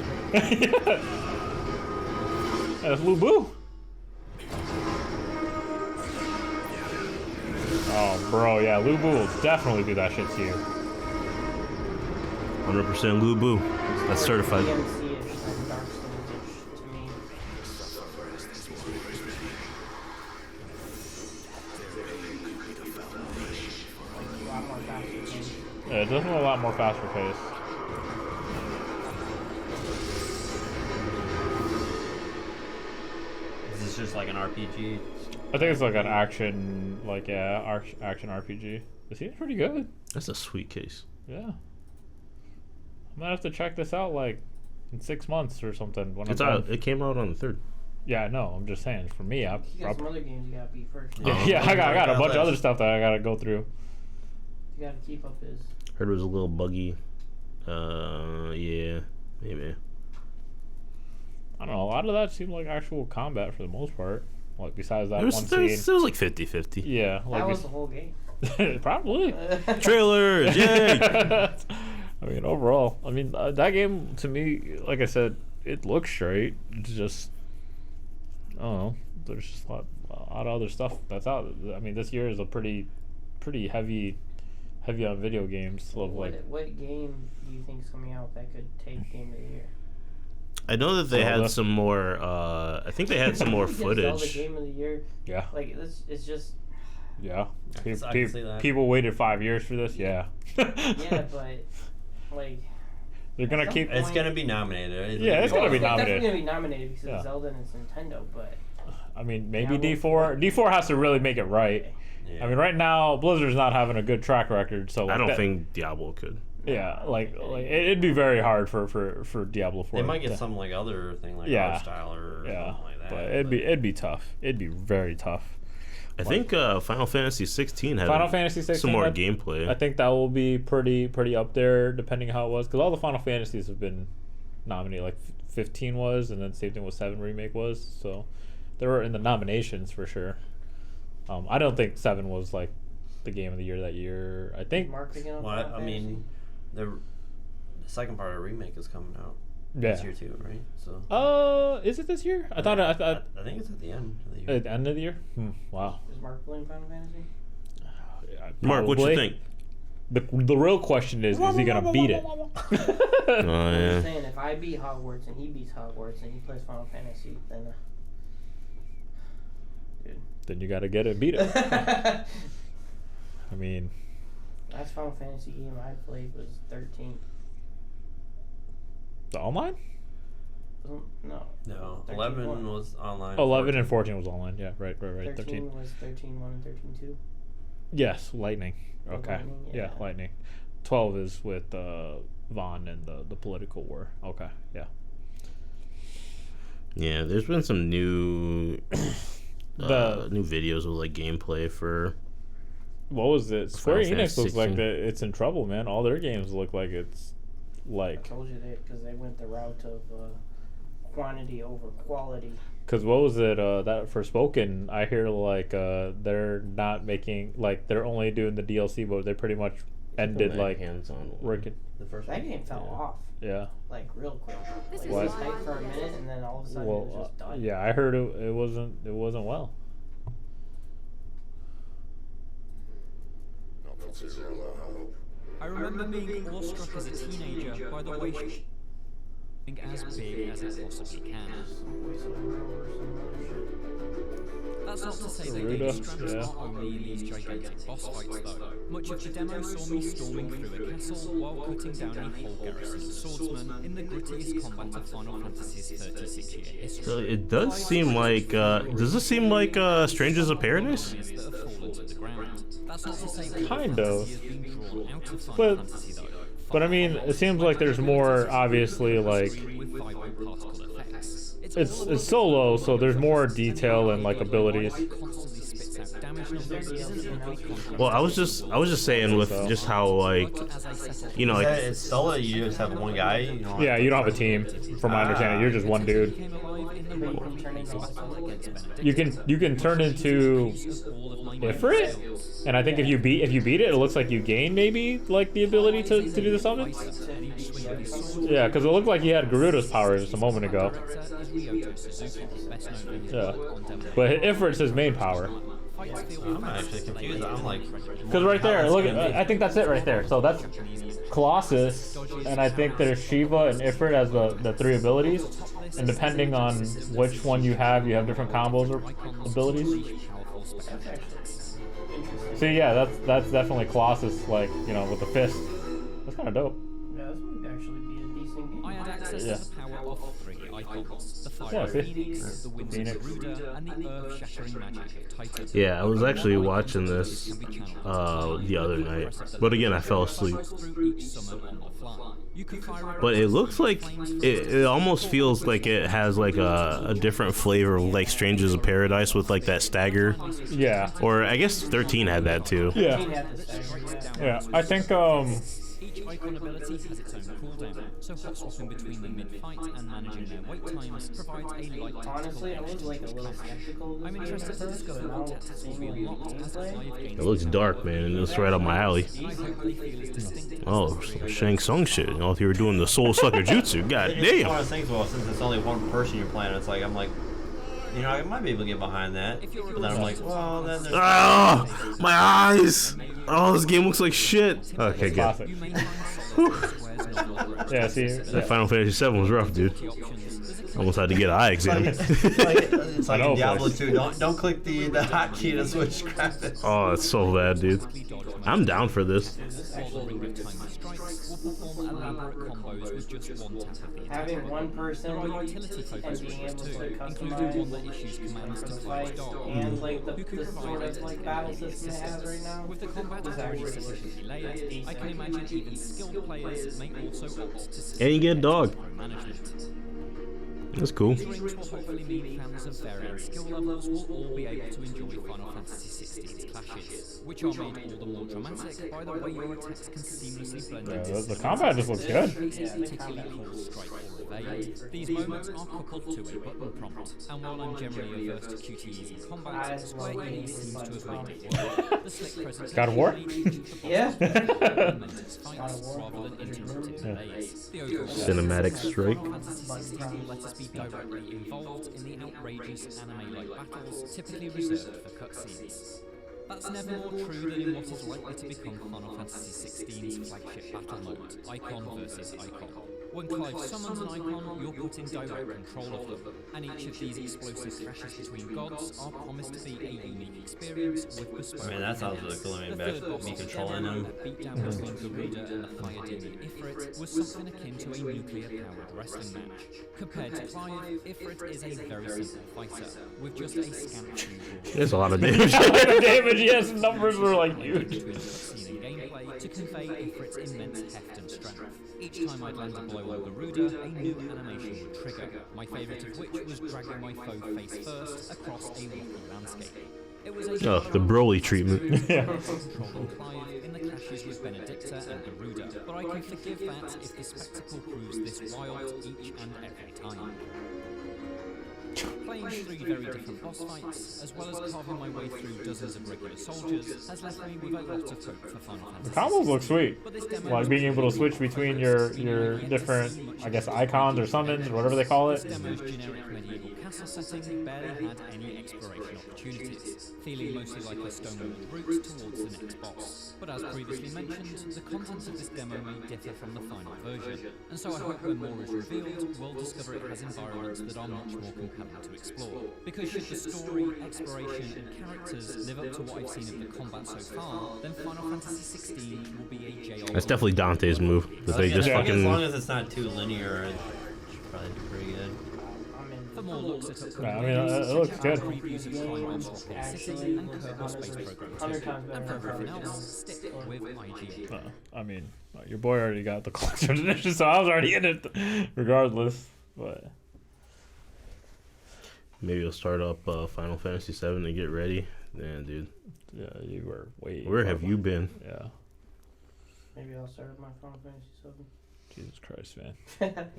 That's Lu Bu. Oh, bro, yeah, Lu Bu will definitely do that shit to you. 100% Lu Bu. That's certified. DMC-ish and Dark Souls-ish to me. A lot more faster paced. Yeah, definitely a lot more faster paced. Is this just like an RPG? I think it's like an action RPG. It seems pretty good. That's a sweet case. Yeah. I'm gonna have to check this out like in 6 months or something. When It's I'm out. done. It came out on the 3rd. Yeah, I know. I'm just saying. For me, You got some other games you gotta beat first. yeah, I got a bunch of other stuff that I gotta go through. You gotta keep up his. Heard it was a little buggy. Yeah, maybe. I don't know. A lot of that seemed like actual combat for the most part. Like besides that It was, one it scene. was like 50-50. Yeah, That like was the whole game. probably. Trailers, yay! I mean, overall, I mean that game to me, like I said, it looks straight. It's just, I don't know. There's just a lot of other stuff that's out. I mean, this year is a pretty heavy on video games. So like, what game do you think is coming out that could take Game of the Year? I know that they Zelda. had some more. I think they had some more Give Zelda footage. Game of the Year. yeah, Like it's just yeah. I can see that. People waited 5 years for this. Yeah. yeah, but like They're gonna Some keep. It's gonna be nominated. Yeah, it's gonna be it's nominated. definitely gonna be nominated because Yeah. it's Zelda and it's Nintendo. But I mean, maybe Yeah, D4 has to really make it right. Yeah. I mean, right now Blizzard's not having a good track record, so like I don't that- think Diablo could. Yeah, like it'd be very hard for Diablo 4. They might get to- some like other thing like Yeah. art style or Yeah, something like that. but it'd be tough. It'd be very tough. I think Final Fantasy 16 had Final Fantasy 16. some more I gameplay. think that will be pretty up there, depending how it was, because all the Final Fantasies have been nominated. Like 15 was, and then same thing with 7 remake was. So they were in the nominations for sure. I don't think 7 was like the game of the year that year. I think. Mark picking up Well, Final I Fantasy? mean, the second part of the remake is coming out Yeah. this year too, right? So Is it this year? I thought. I thought I think it's at the end of the year. at the end of the year. Wow. Is Mark playing Final Fantasy? Mark, what you Probably. think? The real question is he gonna beat it? Oh I'm yeah. just saying, if I beat Hogwarts and he beats Hogwarts and he plays Final Fantasy, then Then you gotta get it, beat it. I mean, last Final Fantasy game I played was 13. the online. No. No, 13 11 one. was online. 11 and 14 was online. Yeah, right. 13 13. was 13 1 and 13 2. Yes, Lightning. Oh, Okay. Lightning, Yeah, yeah. Lightning. 12 is with Vaughn and the political war. Okay. Yeah. Yeah, there's been some new The new videos of like gameplay for what was it? Square Final Enix Fantasy looks like 16. it's in trouble, man. All their games look like it's I like told you that because they went the route of quantity over quality. because what was it? That Forspoken, I hear like they're not making like they're only doing the DLC, but they pretty much ended like hands-on working. The first That one. game fell off Yeah. like real quick. Like, it What? was hyped for a minute and then all of a sudden it was Well, just done. yeah, I heard it wasn't well. I remember being awestruck as a teenager by the way she as big as it possibly can. That's not to say that Garuda, game strengths yeah. aren't only in these gigantic boss fights though. Much of the demo saw me storming through a castle while cutting down a whole garrison of swordsmen in the grittiest combat of Final Fantasy's 36-year history. So it does seem like does this seem like Strangers of Paradise? That have fallen to the ground. That's not to say that Kind of. fantasy has been drawn out of Final But- Fantasy though. But I mean, it seems like there's more obviously like With vibrant particle effects. it's solo, so there's more detail and like abilities. Constantly spits out damage numbers isn't an ugly contrast. Well, I was just saying with just how like you know Is that like it's solo? You just have one guy. You know, Yeah, you don't have a team, from my understanding. You're just one dude. Came alive in the But you can turn into battle against Benedict. You can turn into All of my Ifrit, and I think if you beat it, it looks like you gain maybe like the ability to do the summons. Yeah, because it looked like he had Garuda's powers just a moment ago. Yeah, but Ifrit's his main power. I'm actually confused. I'm like, Because right there, how look, that's gonna be? I think that's it right there. So that's Colossus, and I think there's Shiva and Ifrit as the three abilities. And depending on which one you have different combos or abilities. See, yeah, that's definitely Colossus, like, you know, with the fist. That's kind of dope. Yeah, this would actually be a decent game. I had access Yeah. to the power of three icons: the Yeah, Fire see? Phoenix, the Winds Phoenix. of Garuda, and the earth-shattering magic of Titan. yeah, I was actually watching this the other night, but again I fell asleep. Through each summon on the fly. You can fire a But it looks like it almost feels like it has like a different flavor of like Strangers of Paradise with like that stagger, Yeah. or I guess 13 had that too. Yeah. Had the stagger, yeah. Yeah. I think Each icon ability has its own cooldown, so hot swapping between them mid-fight and managing their wait times provides a light Honestly, I was like a little skeptical of this I'm game interested at to first, discover but now what tech will be seeing unlocked like as the gameplay, five games. It looks dark, man, and it's right up my alley. I hope they feel as distinct Oh, some Shang Tsung shit. Oh, if you were doing the Soul Sucker Jutsu, god It's one of damn. those things. Well, since it's only one person you're playing, it's like I'm like, you know, I might be able to get behind that. But then I'm like, well, then there's. Ah, my eyes. Oh, this game looks like shit. Okay, good. classic. You may find solid squares not Yeah, see, That yeah. Final Fantasy 7 was rough, dude. Almost had to get an eye exam. It's like I know, in Diablo boys. 2. Don't click the hotkey to switch graphics. Oh, it's so bad, dude. I'm down for this. While the ring of time strikes will perform elaborate combos with just one tap of the attack. having one person There are utility focus and being able switches to too, like including one customize that issues commands to the fight fights dog. and like the Who can sort provide of like battle system it has right now. With the combat is already actually sufficiently layered, I can imagine even skilled players may also opt to And you get a dog. management. That's cool. Drinks will hopefully mean fans of varying skill levels will all be able to enjoy Final Fantasy XVI's clashes, which are made all the more dramatic by the way your attacks can seamlessly blend into The combat just looks good. cases particularly called strike or evade. These moments are coupled to a button prompt, and while I'm generally averse to QTEs in combat, Square Enix seems to have made it work. The slick presentation God of War? Yeah. rather than interrupting debates. The overall Cinematic strike. Fantasy 16 will let us be directly involved in the outrageous anime-like battles typically reserved for cutscenes. That's never more true than in what is likely to become Final Fantasy XVI's flagship battle mode, Icon versus Icon. When Clive summons an icon, you're put in direct control of them, and each of these explosive crashes between gods are promised to be a unique experience with bespoke. Man, that sounds really cool. I mean, back me controlling them. That beat down between Garuda and the fire demon Ifrit was something akin to a nuclear-powered wrestling match. Compared to Clive, Ifrit is a very simple fighter, with just a scant few balls. There's a lot of damage. Damage, yes, numbers were like huge. Between cutscene and gameplay to convey Ifrit's immense heft and strength. Each time I'd land a blow on Garuda, a new animation would trigger, my favourite of which was dragging my foe face first across a rocky landscape. It was a Oh, the Broly treatment. controlling Clive in the clashes with Benedicta and Garuda, but I can forgive that if the spectacle proves this wild each and every time. Playing 3 very different boss fights, as well as carving my way through dozens of regular soldiers, has left me with a lot of hope for Final Fantasy. Combos look sweet. But this demo Like being able to switch between your different, I guess, icons or summons or whatever they call it. demo's generic medieval castle setting barely had any exploration opportunities, feeling mostly like a stone-walled route towards the next boss. But as previously mentioned, the content of this demo may differ from the final version, and so I hope when more is revealed, we'll discover it has environments that are much more compelling to explore. Because should the story, exploration, and characters live up to what I've seen of the combat so far, then Final Fantasy XVI will be a JRPG. That's definitely Dante's move. That they just As long fucking. as it's not too linear, it should probably be pretty good. For more looks at upcoming Yeah, I mean, games, it looks check good. out previews of Final Fantasy Actually, City and Kerbal Space Program 100 2. times better And for than everything original. else, stick with IGN. I mean, your boy already got the collector's edition, so I was already in it regardless. But Maybe you'll start up Final Fantasy VII and get ready. Man, dude, yeah, you were way. where have you been? Yeah, Maybe I'll start with my Final Fantasy 7. Jesus Christ, man.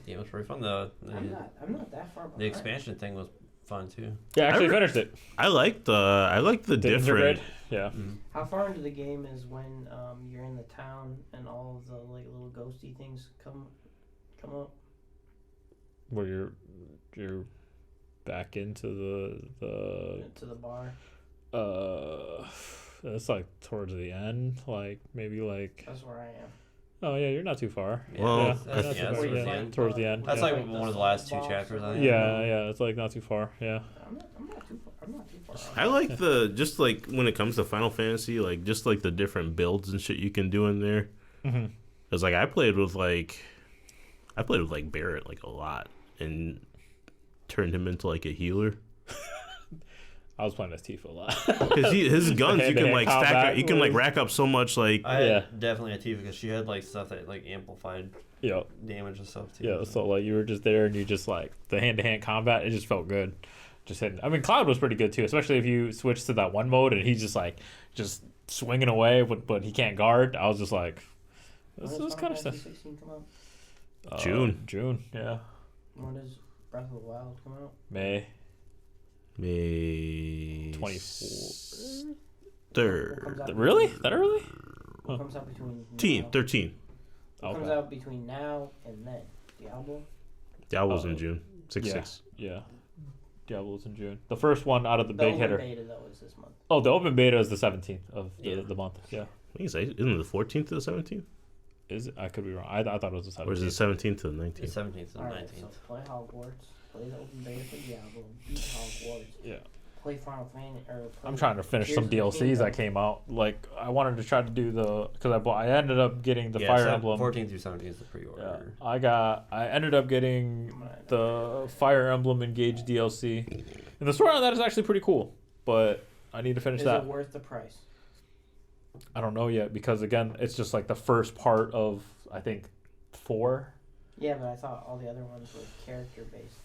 Yeah, it was pretty fun. The I'm not that far behind. the expansion thing was fun too. Yeah, actually I re- finished it. I like the different. Integrate. Yeah. How far into the game is when you're in the town and all of the like little ghosty things come up? Where you're back into the To the bar. it's like towards the end, like maybe like. That's where I am. Oh yeah, you're not too far. Well, yeah, that's- not too yeah, far. towards the Yeah, end. towards the end. That's yeah. like one of the last 2 chapters, I think. Yeah, it's like not too far. Yeah. I'm not too far. I'm not too far. I like just like when it comes to Final Fantasy, like just like the different builds and shit you can do in there. Mm-hmm. Cause like I played with Barrett like a lot and turned him into like a healer. I was playing as Tifa a lot. Cause his guns you can Hand-to-hand like stack combat up, you can like was- rack up so much like. I had Yeah. definitely a Tifa because she had like stuff that like amplified Yeah. damage and stuff too. Yeah, so like you were just there and you just like the hand-to-hand combat, it just felt good. Just hitting. I mean, Cloud was pretty good too, especially if you switch to that one mode and he's just like just swinging away, but he can't guard. I was just like, this When does is kind of Final stuff. Fantasy 16 come out? June, yeah, When does Breath of the Wild come out? May May 24th. third, Comes out Really? between- That early? What comes out between 13. What comes Okay. out between now and then? Diablo? Diablo's in June. Yeah, 6/6. yeah. Diablo's in June. The first one out of the The big open hitter. beta though is this month. Oh, the open beta is the 17th of Yeah. the month. Yeah. I think isn't it the 14th to the 17th? Is it? I could be wrong. I thought it was the 17th. Or is it the 17th to the The 19th? 17th and Alright, so 19th. play Hogwarts, play the open beta for Diablo, beat Hogwarts, Yeah. play Final Fantasy, or play I'm trying to finish Tears some of the DLCs Kingdom. that came out. Like I wanted to try to do because I ended up getting the Yeah, Fire so Emblem. 14th through 17th is the Yeah, pre-order. I ended up getting the Fire Emblem Engage DLC, and the story on that is actually pretty cool. But I need to finish Is that. it worth the price? I don't know yet because again, it's just like the first part of I think 4. Yeah, but I thought all the other ones were character based.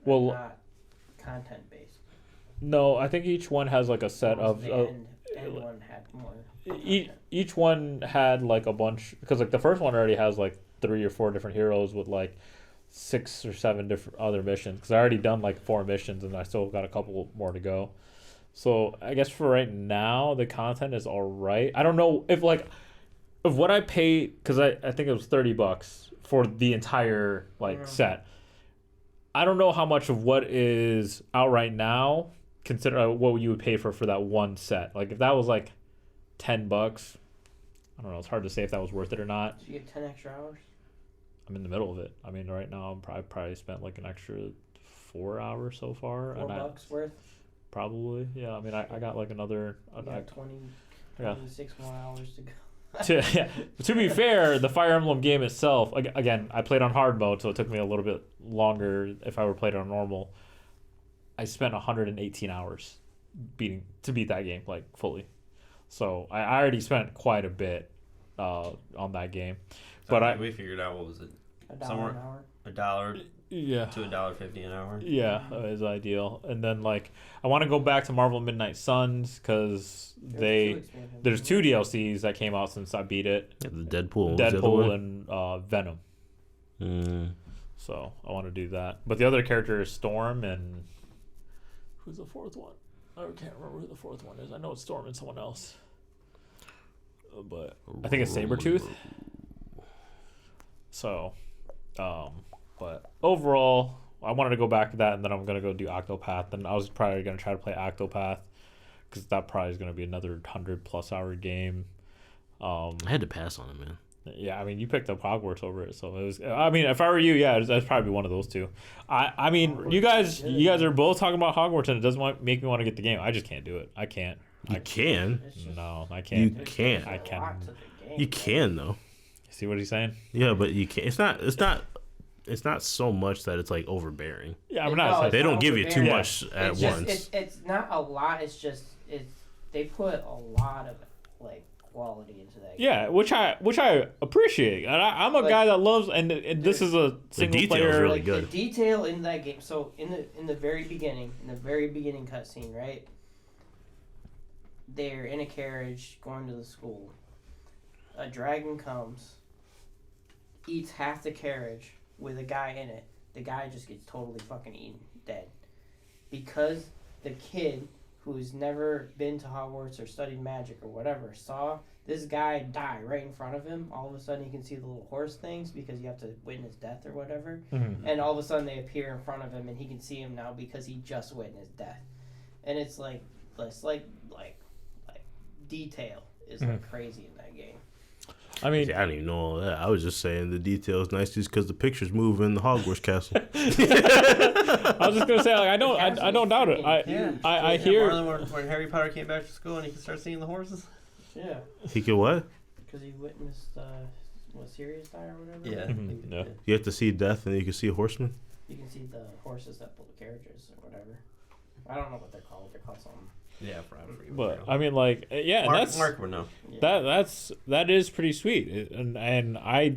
Well, not content based. no, I think each one has like a set of. The end one had more. Each one had like a bunch, because like the first one already has like 3 or 4 different heroes with like 6 or 7 different other missions, because I already done like 4 missions and I still got a couple more to go. So I guess for right now the content is all right. I don't know if what I paid, because I think it was $30 for the entire set. I don't know how much of what is out right now consider what you would pay for that one set. Like if that was like $10, I don't know. It's hard to say if that was worth it or not. So you get 10 extra hours. I'm in the middle of it. I mean, right now I probably spent like an extra 4 hours so far. $4 worth. Probably, yeah. I mean, I got like another. You got 26 more hours to go. To be fair, the Fire Emblem game itself, again, I played on hard mode, so it took me a little bit longer if I were played on normal. I spent 118 hours to beat that game like fully. So I already spent quite a bit on that game. So but we figured out, what was it? $1 an hour. $1 yeah. to $1.50 an hour. Yeah, is ideal. And then like I want to go back to Marvel Midnight Suns because there's 2 DLCs that came out since I beat it. Yeah, the Deadpool and Venom. So I want to do that. But the other character is Storm, and who's the 4th one? I can't remember who the 4th one is. I know it's Storm and someone else. But I think it's Sabretooth. So, but overall, I wanted to go back to that, and then I'm going to go do Octopath. And I was probably going to try to play Octopath, because that probably is going to be another 100+ hour game. I had to pass on it, man. Yeah, I mean, you picked up Hogwarts over it, so it was. I mean, if I were you, yeah, that's probably one of those 2. I mean, you guys are both talking about Hogwarts, and it doesn't make me want to get the game. I just can't do it. I can't. You can. No, I can't. You can't. I can. You can though. See what he's saying? Yeah, but you can't. It's not so much that it's like overbearing. Yeah, I'm not. They don't give you too much at once. It's not a lot. It's just they put a lot of like quality into that game. Yeah, which I appreciate. And I'm a guy that loves, and this is a single player. Really good. The detail in that game. So in the very beginning cutscene, right? They're in a carriage going to the school. A dragon comes, eats half the carriage with a guy in it. The guy just gets totally fucking eaten, dead. Because the kid who's never been to Hogwarts or studied magic or whatever saw this guy die right in front of him. All of a sudden he can see the little horse things because you have to witness death or whatever. Mm-hmm. And all of a sudden they appear in front of him and he can see him now because he just witnessed death. And it's like detail is like crazy in that game. I mean, I don't even know all that. I was just saying the details nice just because the pictures move in the Hogwarts castle. I was just gonna say, like, I don't doubt it. I hear Marlon, when Harry Potter came back to school and he could start seeing the horses. Yeah. He could what? Because he witnessed Sirius die or whatever. Yeah. Mm-hmm. Yeah. You have to see death and you can see a horseman. You can see the horses that pull the carriages or whatever. I don't know what they're called. They're called something. Yeah, but I mean, like, yeah, Mark would know. That is pretty sweet, and I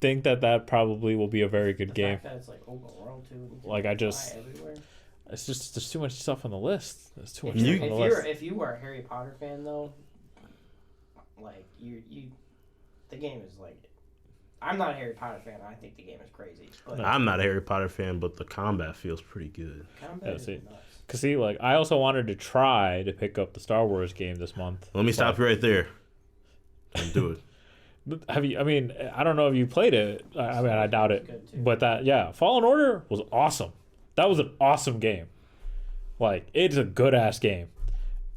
think that probably will be a very good game. Fact that it's like open world too. Like it's just there's too much stuff on the list. There's too much stuff on the list. If you were a Harry Potter fan though, like the game is like. I'm not a Harry Potter fan. I think the game is crazy. But I'm not a Harry Potter fan, but the combat feels pretty good. Combat is nuts. Cause see, like, I also wanted to try to pick up the Star Wars game this month. Let me stop you right there. Don't do it. Have you? I mean, I don't know if you played it. I mean, I doubt it. But Fallen Order was awesome. That was an awesome game. Like, it's a good ass game.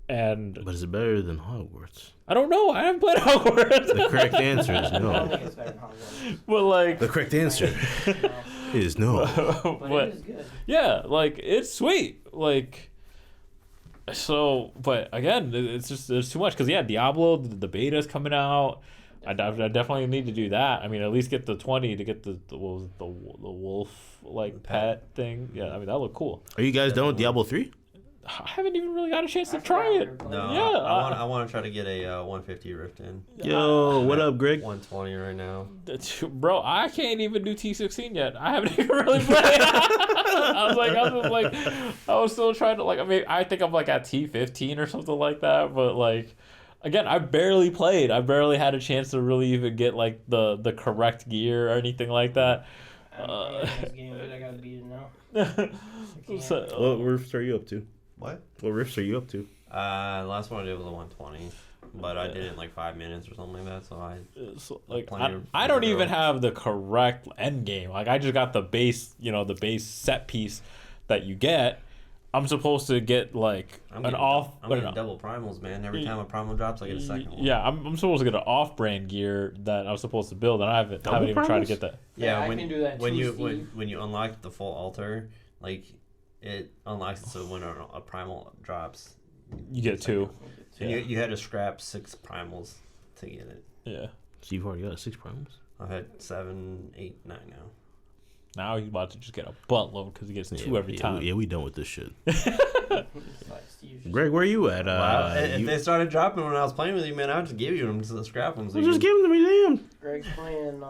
But is it better than Hogwarts? I don't know. I haven't played Hogwarts. The correct answer is no. I don't think it's better than Hogwarts. But like, the correct answer is no. But it is good. Yeah, like, it's sweet. Like, so, but again, it's just there's too much. Cause Diablo, the beta is coming out. I definitely need to do that. I mean, at least get the 20 to get the wolf like pet thing. Yeah, I mean that looked cool. Are you guys done with Diablo 3? I haven't even really got a chance to I try forgot we it. were playing. No, Yeah, I want to try to get a 150 Rift in. Yo, what up, Greg? 120 right now. Bro, I can't even do T16 yet. I haven't even really played. I was still trying to like. I mean, I think I'm like at T15 or something like that. But like, again, I barely played. I barely had a chance to really even get like the correct gear or anything like that. I'm playing this game, but I gotta beat it now. So, What rifts are you up to? What? What rifts are you up to? The last one I did was a 120, but I did it in like 5 minutes or something like that. So so, like plenty of I don't room. even have the correct end game. Like I just got the base, the base set piece that you get. I'm supposed to get like I'm an getting, off. I'm getting double primals, man. Every time a primal drops, I get a second one. Yeah, I'm supposed to get an off-brand gear that I was supposed to build, and I haven't even tried to get that. Yeah, I when, can do that when too, you Steve. when you unlock the full altar, like it unlocks it so when a primal drops, You get two. and Yeah. you had to scrap 6 primals to get it. Yeah. So you've already got 6 primals? I've had 7, 8, 9 now. Now he's about to just get a buttload because he gets two every time. Yeah, we done with this shit. Like Steve just- Greg, where are you at? Wow, if you, they started dropping when I was playing with you, man, I'd just give you them to scrap them. So well, you just can- give them to me, damn. Greg's playing.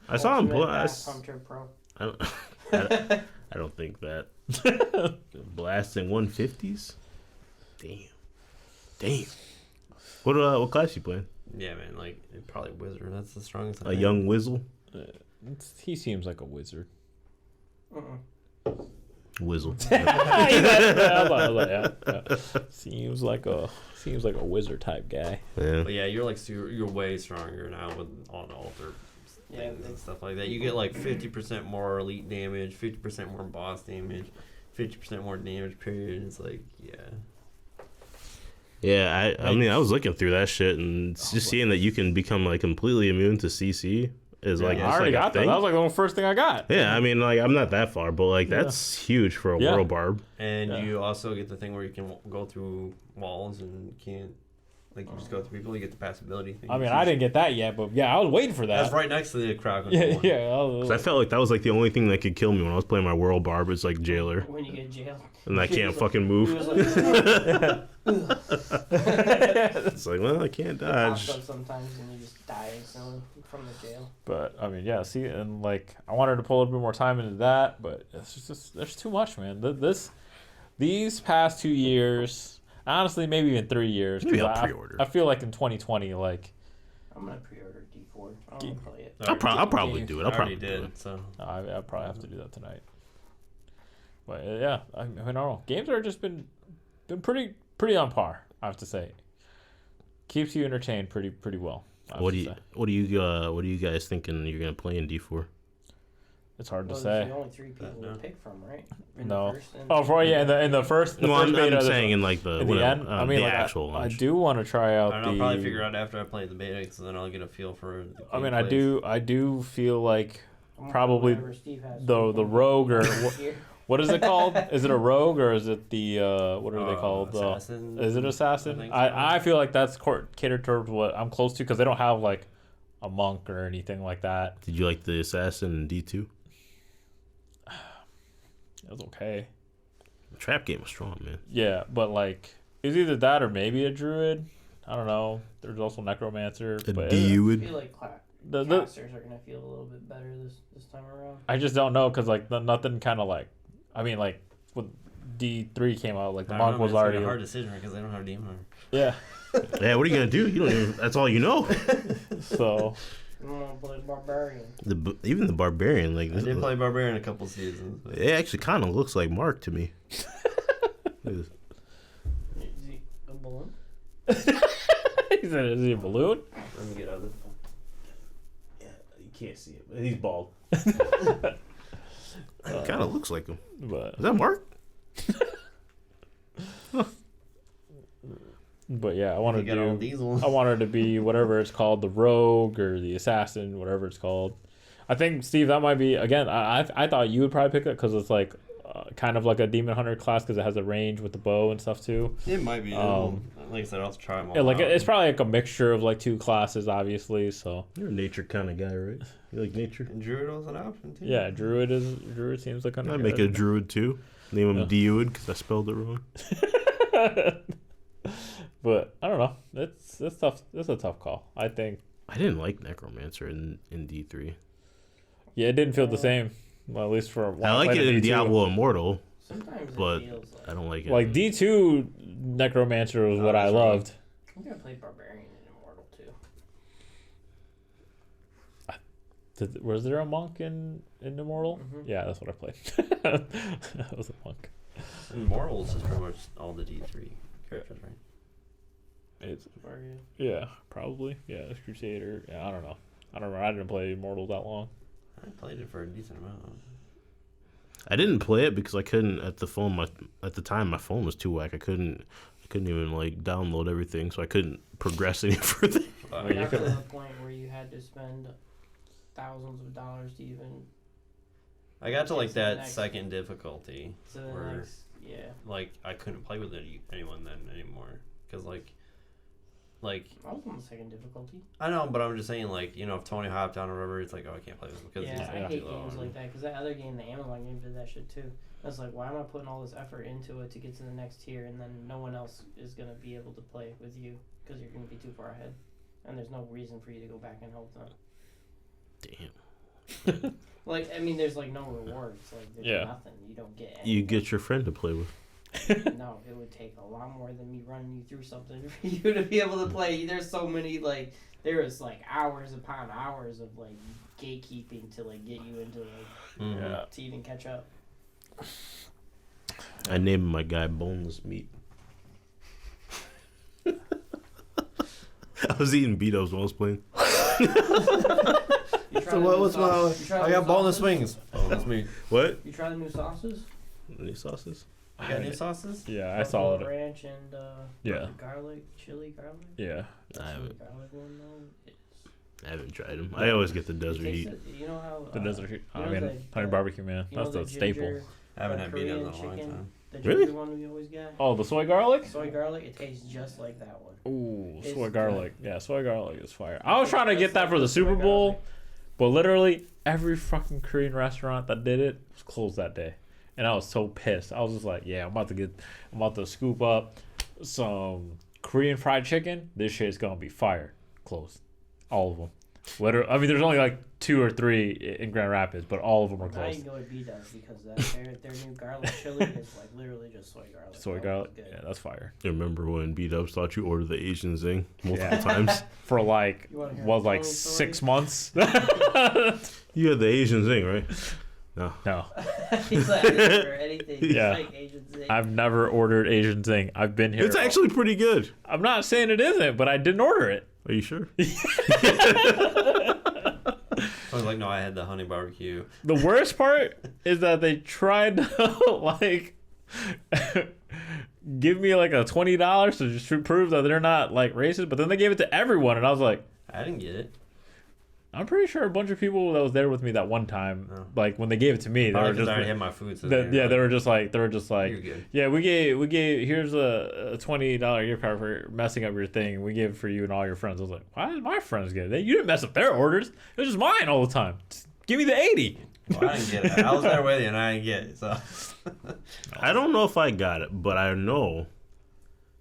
I saw him. Ultimate I, Bass Hunter Pro. I don't, I don't think that. Blasting 150s? Damn. What class you playing? Yeah, man, like probably wizard. That's the strongest. A young Wizzle? He seems like a wizard. Wizzle. Yeah. Seems like a wizard type guy. Yeah. But yeah, you're way stronger now with on altar things and stuff like that. You get like 50% more elite damage, 50% more boss damage, 50% more damage period. It's like Yeah, I mean, I was looking through that shit and just seeing that you can become like completely immune to CC is like, I it's already like a got that. thing. That was like the first thing I got. Yeah, I mean, like I'm not that far, but like that's huge for a Yeah. world barb. and Yeah. you also get the thing where you can go through walls and can't like you just go through people. You get the passability thing. I mean, I didn't get that yet, but yeah, I was waiting for that. That's right next to the crowd control. Yeah, one. yeah. So I felt like that was like the only thing that could kill me when I was playing my world barb. It's like jailer, When you get jailed. and I He can't was fucking He move. was like, It's like, well, I can't pops dodge. up sometimes and you just die instantly from the jail. But I mean, yeah. See, and like I wanted to pull a bit more time into that, but it's just there's too much, man. These past 2 years, honestly, maybe even 3 years. 'cause Maybe I'll pre-order. I feel like in 2020, like I'm gonna pre-order D4. I don't wanna play it. I'll probably do it. I'll I probably already do did. it. So I probably have to do that tonight. But yeah, I don't know. Games are just been pretty on par. I have to say, keeps you entertained pretty well. I have What to do say. you what are you guys thinking you're gonna play in D4? It's hard to Well, say. there's only 3 people No. to pick from, right? In No. The first and Oh, in the first. No, first I'm beta, saying in like the in whatever, the end. I mean, the like, actual I launch. do want to try out I don't know. the. I'll probably figure out after I play the beta, so then I'll get a feel for. The I mean, gameplay. I do feel like I'm gonna probably whatever Steve has the from rogue or here. what is it called? Is it a rogue or is it the what are they called? Assassin. Is it assassin? I think I so. feel like that's catered towards what I'm close to because they don't have like a monk or anything like that. Did you like the assassin in D2? It was okay. The trap game was strong, man. Yeah, but like it's either that or maybe a druid. I don't know. There's also necromancer. A But I D-would. feel like the, casters are gonna feel a little bit better this time around. I just don't know because like nothing kind of like I mean like when D3 came out like the I don't monk know, was man, it's already like a hard decision because they don't have demon hunter. yeah. Yeah, what are you gonna do? You don't even. That's all you know. So I'm gonna play barbarian. Even the barbarian, like I did play barbarian a couple seasons. But it actually kind of looks like Mark to me. Is he a balloon? he said, "Is he a balloon?" let me get out of this. Yeah, you can't see it, but he's bald. Kind of looks like him. But Is that Mark? but yeah, I wanted You got all to diesel. I wanted to be whatever it's called, the rogue or the assassin, whatever it's called. I think Steve, that might be again. I thought you would probably pick it because it's like kind of like a demon hunter class because it has a range with the bow and stuff too. It might be. Like I said, I'll have to try them all. Yeah, like out. it's probably like a mixture of like 2 classes, obviously. So You're a nature kind of guy, right? You like nature? And Druid was an option too. yeah, druid seems like I'd make a druid too. Name him Druid because I spelled it wrong. But I don't know. It's tough. It's a tough call. I think. I didn't like necromancer in D3. Yeah, it didn't feel the same. Well, at least for I like it in Diablo Immortal, Sometimes but it feels I don't like it. like D2 necromancer was what I that's right. loved. I'm gonna play barbarian in Immortal too. Was there a monk in Immortal? Mhm. Yeah, that's what I played. I was a monk. Immortals is pretty much all the D3 characters, right? It's Barbarian. yeah, probably yeah. It's Crusader. Yeah, I don't know. I don't know. I didn't play Immortal that long. I played it for a decent amount. I didn't play it because I couldn't at the phone. At the time, my phone was too whack. I couldn't even like download everything, so I couldn't progress any further. Oh, It you got to could- the point where you had to spend thousands of dollars to even I got to like It's the that next- second difficulty, to the Where- next. Yeah. like I couldn't play with anyone then anymore, because like I was on the second difficulty. I know, but I'm just saying like if Tony hopped on or whatever, it's like oh I can't play this because Yeah, he's I too hate low. games like that because that other game, the Amazon game, did that shit too. I was like, why am I putting all this effort into it to get to the next tier, and then no one else is gonna be able to play with you because you're gonna be too far ahead, and there's no reason for you to go back and help them. Damn. Like, I mean, there's like no rewards. Like, there's Yeah. nothing. You don't get anything. You get your friend to play with. No, it would take a lot more than me running you through something for you to be able to play. There's so many, like, there is, like, hours upon hours of, like, gatekeeping to, like, get you into, like, Yeah. to even catch up. I named my guy Boneless Meat. I was eating Beatos while I was playing. You try the new sauce- you try the I new got boneless sauces? wings. Boneless meat. What? You try the new sauces? Any sauces? You got new sauces? Yeah, I saw Buffalo it. ranch and Yeah. garlic, chili garlic. Yeah. I haven't. Chili garlic one though. I haven't tried them. I always get the It desert tastes heat. it- you know how The desert heat. you I know mean, the- honey barbecue, man. you know That's the ginger, staple. I haven't had beat in a Korean long chicken? time. The Really? ginger one we always get. Oh, the soy garlic? Soy garlic, it tastes just like that one. Ooh, It's soy good. garlic. Yeah, soy garlic is fire. I was trying to get Just that like for the soy Super Bowl, garlic. but literally every fucking Korean restaurant that did it was closed that day. And I was so pissed. I was just like, yeah, I'm about to scoop up some Korean fried chicken. This shit's gonna be fire. Closed. All of them. Literally, I mean, there's only like 2 or 3 in Grand Rapids, but all of them are Now you closed. can go with B-Dubs because their new garlic chili is like literally just soy garlic. Soy That garlic. was good. Yeah, that's fire. You remember when B-Dubs thought you ordered the Asian Zing multiple Yeah. times? For like, You wanna hear was a like funny 6 story? months. You had the Asian Zing, right? No. No. He's like, I didn't order anything. He's Yeah. like Asian Zing. I've never ordered Asian Zing. I've been here. It's actually pretty good. I'm not saying it isn't, but I didn't order it. Are you sure? I was like, no, I had the honey barbecue. The worst part is that they tried to like give me like a $20 to just prove that they're not like racist, but then they gave it to everyone, and I was like, I didn't get it. I'm pretty sure a bunch of people that was there with me that one time, Oh. like when they gave it to me, they Probably were because just I already had my food. So yeah, they were just like you're like, good. yeah, we gave here's a $20 gift card for messing up your thing. We gave it for you and all your friends. I was like, why did my friends get it? You didn't mess up their orders. It was just mine all the time. Just give me the 80. Well, I didn't get it. I was there with you and I didn't get it. So I don't know if I got it, but I know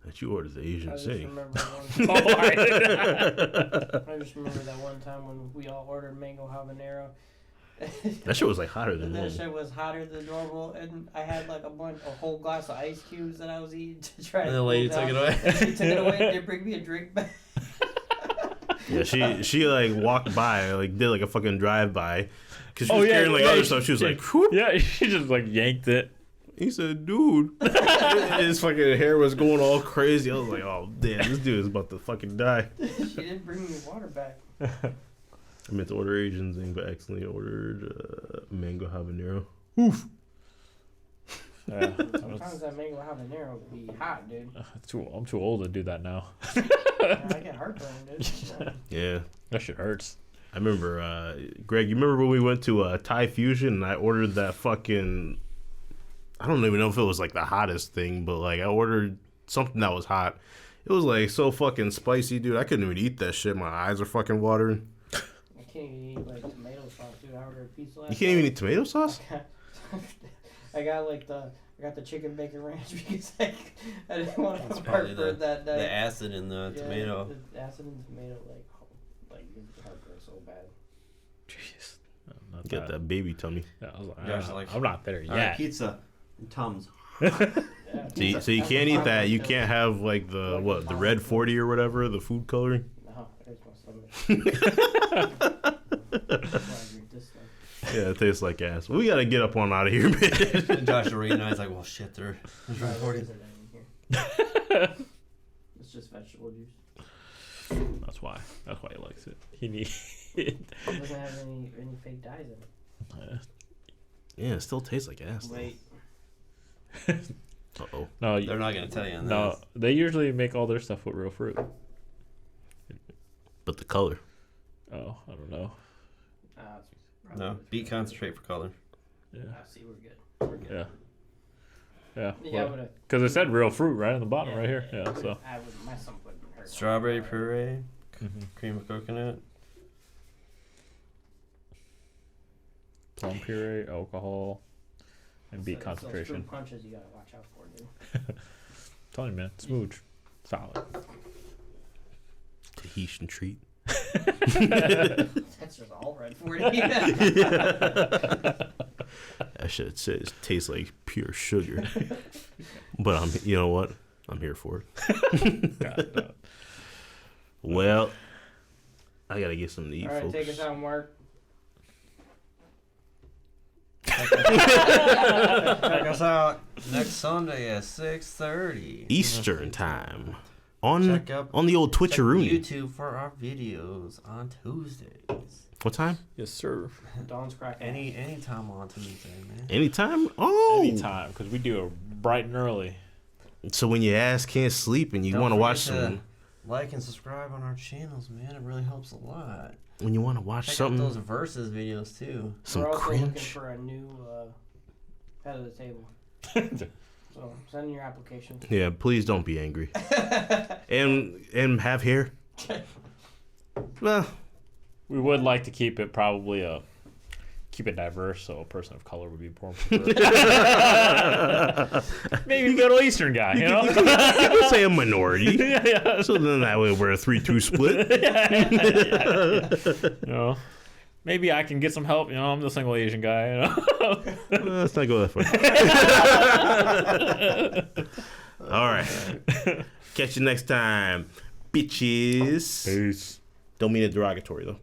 that you ordered the I Asian just Zing. remember Oh, one I did. I just remember that one time when we all ordered mango habanero. That shit was like hotter than That normal. shit was hotter than normal, and I had like a whole glass of ice cubes that I was eating to try to. And the lady cool took it down. away. She took it away and didn't bring me a drink back. Yeah, she like walked by, like did like a fucking drive by, cause she Oh, was yeah, carrying like yeah, other stuff. She was yeah. like, whoop. Yeah, she just like yanked it. He said, dude. His fucking hair was going all crazy. I was like, oh damn, this dude is about to fucking die. She didn't bring me water back. I meant to order Asian Zing, but accidentally ordered mango habanero. Yeah, Sometimes that mango habanero can be hot, dude. I'm too old to do that now. Yeah, I get heartburn, dude. Yeah. Yeah. That shit hurts. I remember, Greg, you remember when we went to Thai Fusion and I ordered that fucking I don't even know if it was like the hottest thing, but like I ordered something that was hot. It was like so fucking spicy, dude. I couldn't even eat that shit. My eyes are fucking watering. I can't even eat like tomato sauce, dude. I ordered a pizza last You can't even eat tomato sauce? I got the chicken bacon ranch because I didn't want That's to probably heartburn that day. the acid in the tomato. The acid in tomato, like heartburn so bad. Jeez. Not Get that baby tummy. Yeah, I was like, Josh is like, I'm not there All right, yet. pizza, and Tums. Yeah, So you can't eat that. You can't have like the red 40 or whatever, the food coloring. No, there's my stomach. That's why I drink this stuff. Yeah, it tastes like ass. We gotta get up on out of here, man. And Josh is reading, and he's like, well, shit, there's No, red 40. isn't in here. It's just vegetable juice. That's why he likes it. He needs. It doesn't have any fake dyes in it. Yeah, it still tastes like ass. Wait. Uh-oh. No, They're not gonna tell you on no. this. They usually make all their stuff with real fruit. But the color. Oh, I don't know. It's No, beet concentrate for color. Yeah, see, we're good. We're good. yeah. Yeah, Because it said real fruit right on the bottom, right here. Yeah, so. my stomach wouldn't hurt. Strawberry puree, Mhm. cream of coconut. Plum puree, alcohol, and beet Those concentration. fruit punches you gotta watch out for, dude. I'm telling you, man, smooch, solid. Tahitian treat. That's just all red 40. That shit says tastes like pure sugar. But you know what? I'm here for it. God, no. Well, I gotta get something to eat, All right, folks. take us out, Mark. Check us out next Sunday at 6:30 Eastern time on Check out- the old Check Twitcheroonie. YouTube for our videos on Tuesdays. What time? Yes, sir. Dawn's cracking. Anytime on Tuesday, man. Anytime. Oh, Anytime, because we do it bright and early. So when your ass can't sleep and you Don't want to watch forget to some, like and subscribe on our channels, man. It really helps a lot. when you want to watch Check out something, those versus videos too. some We're also looking cringe. for a new head of the table. So send in your application. Yeah, please don't be angry. and have hair. Well, We would like to keep it probably keep it diverse, so a person of color would be more preferred. Maybe a Middle Eastern guy, you know? you can say a minority. yeah. So then that way we're a 3-2 split. You know? Maybe I can get some help, you know? I'm the single Asian guy, you know? Let's not go that far. All right. Catch you next time, bitches. Peace. Don't mean it derogatory though.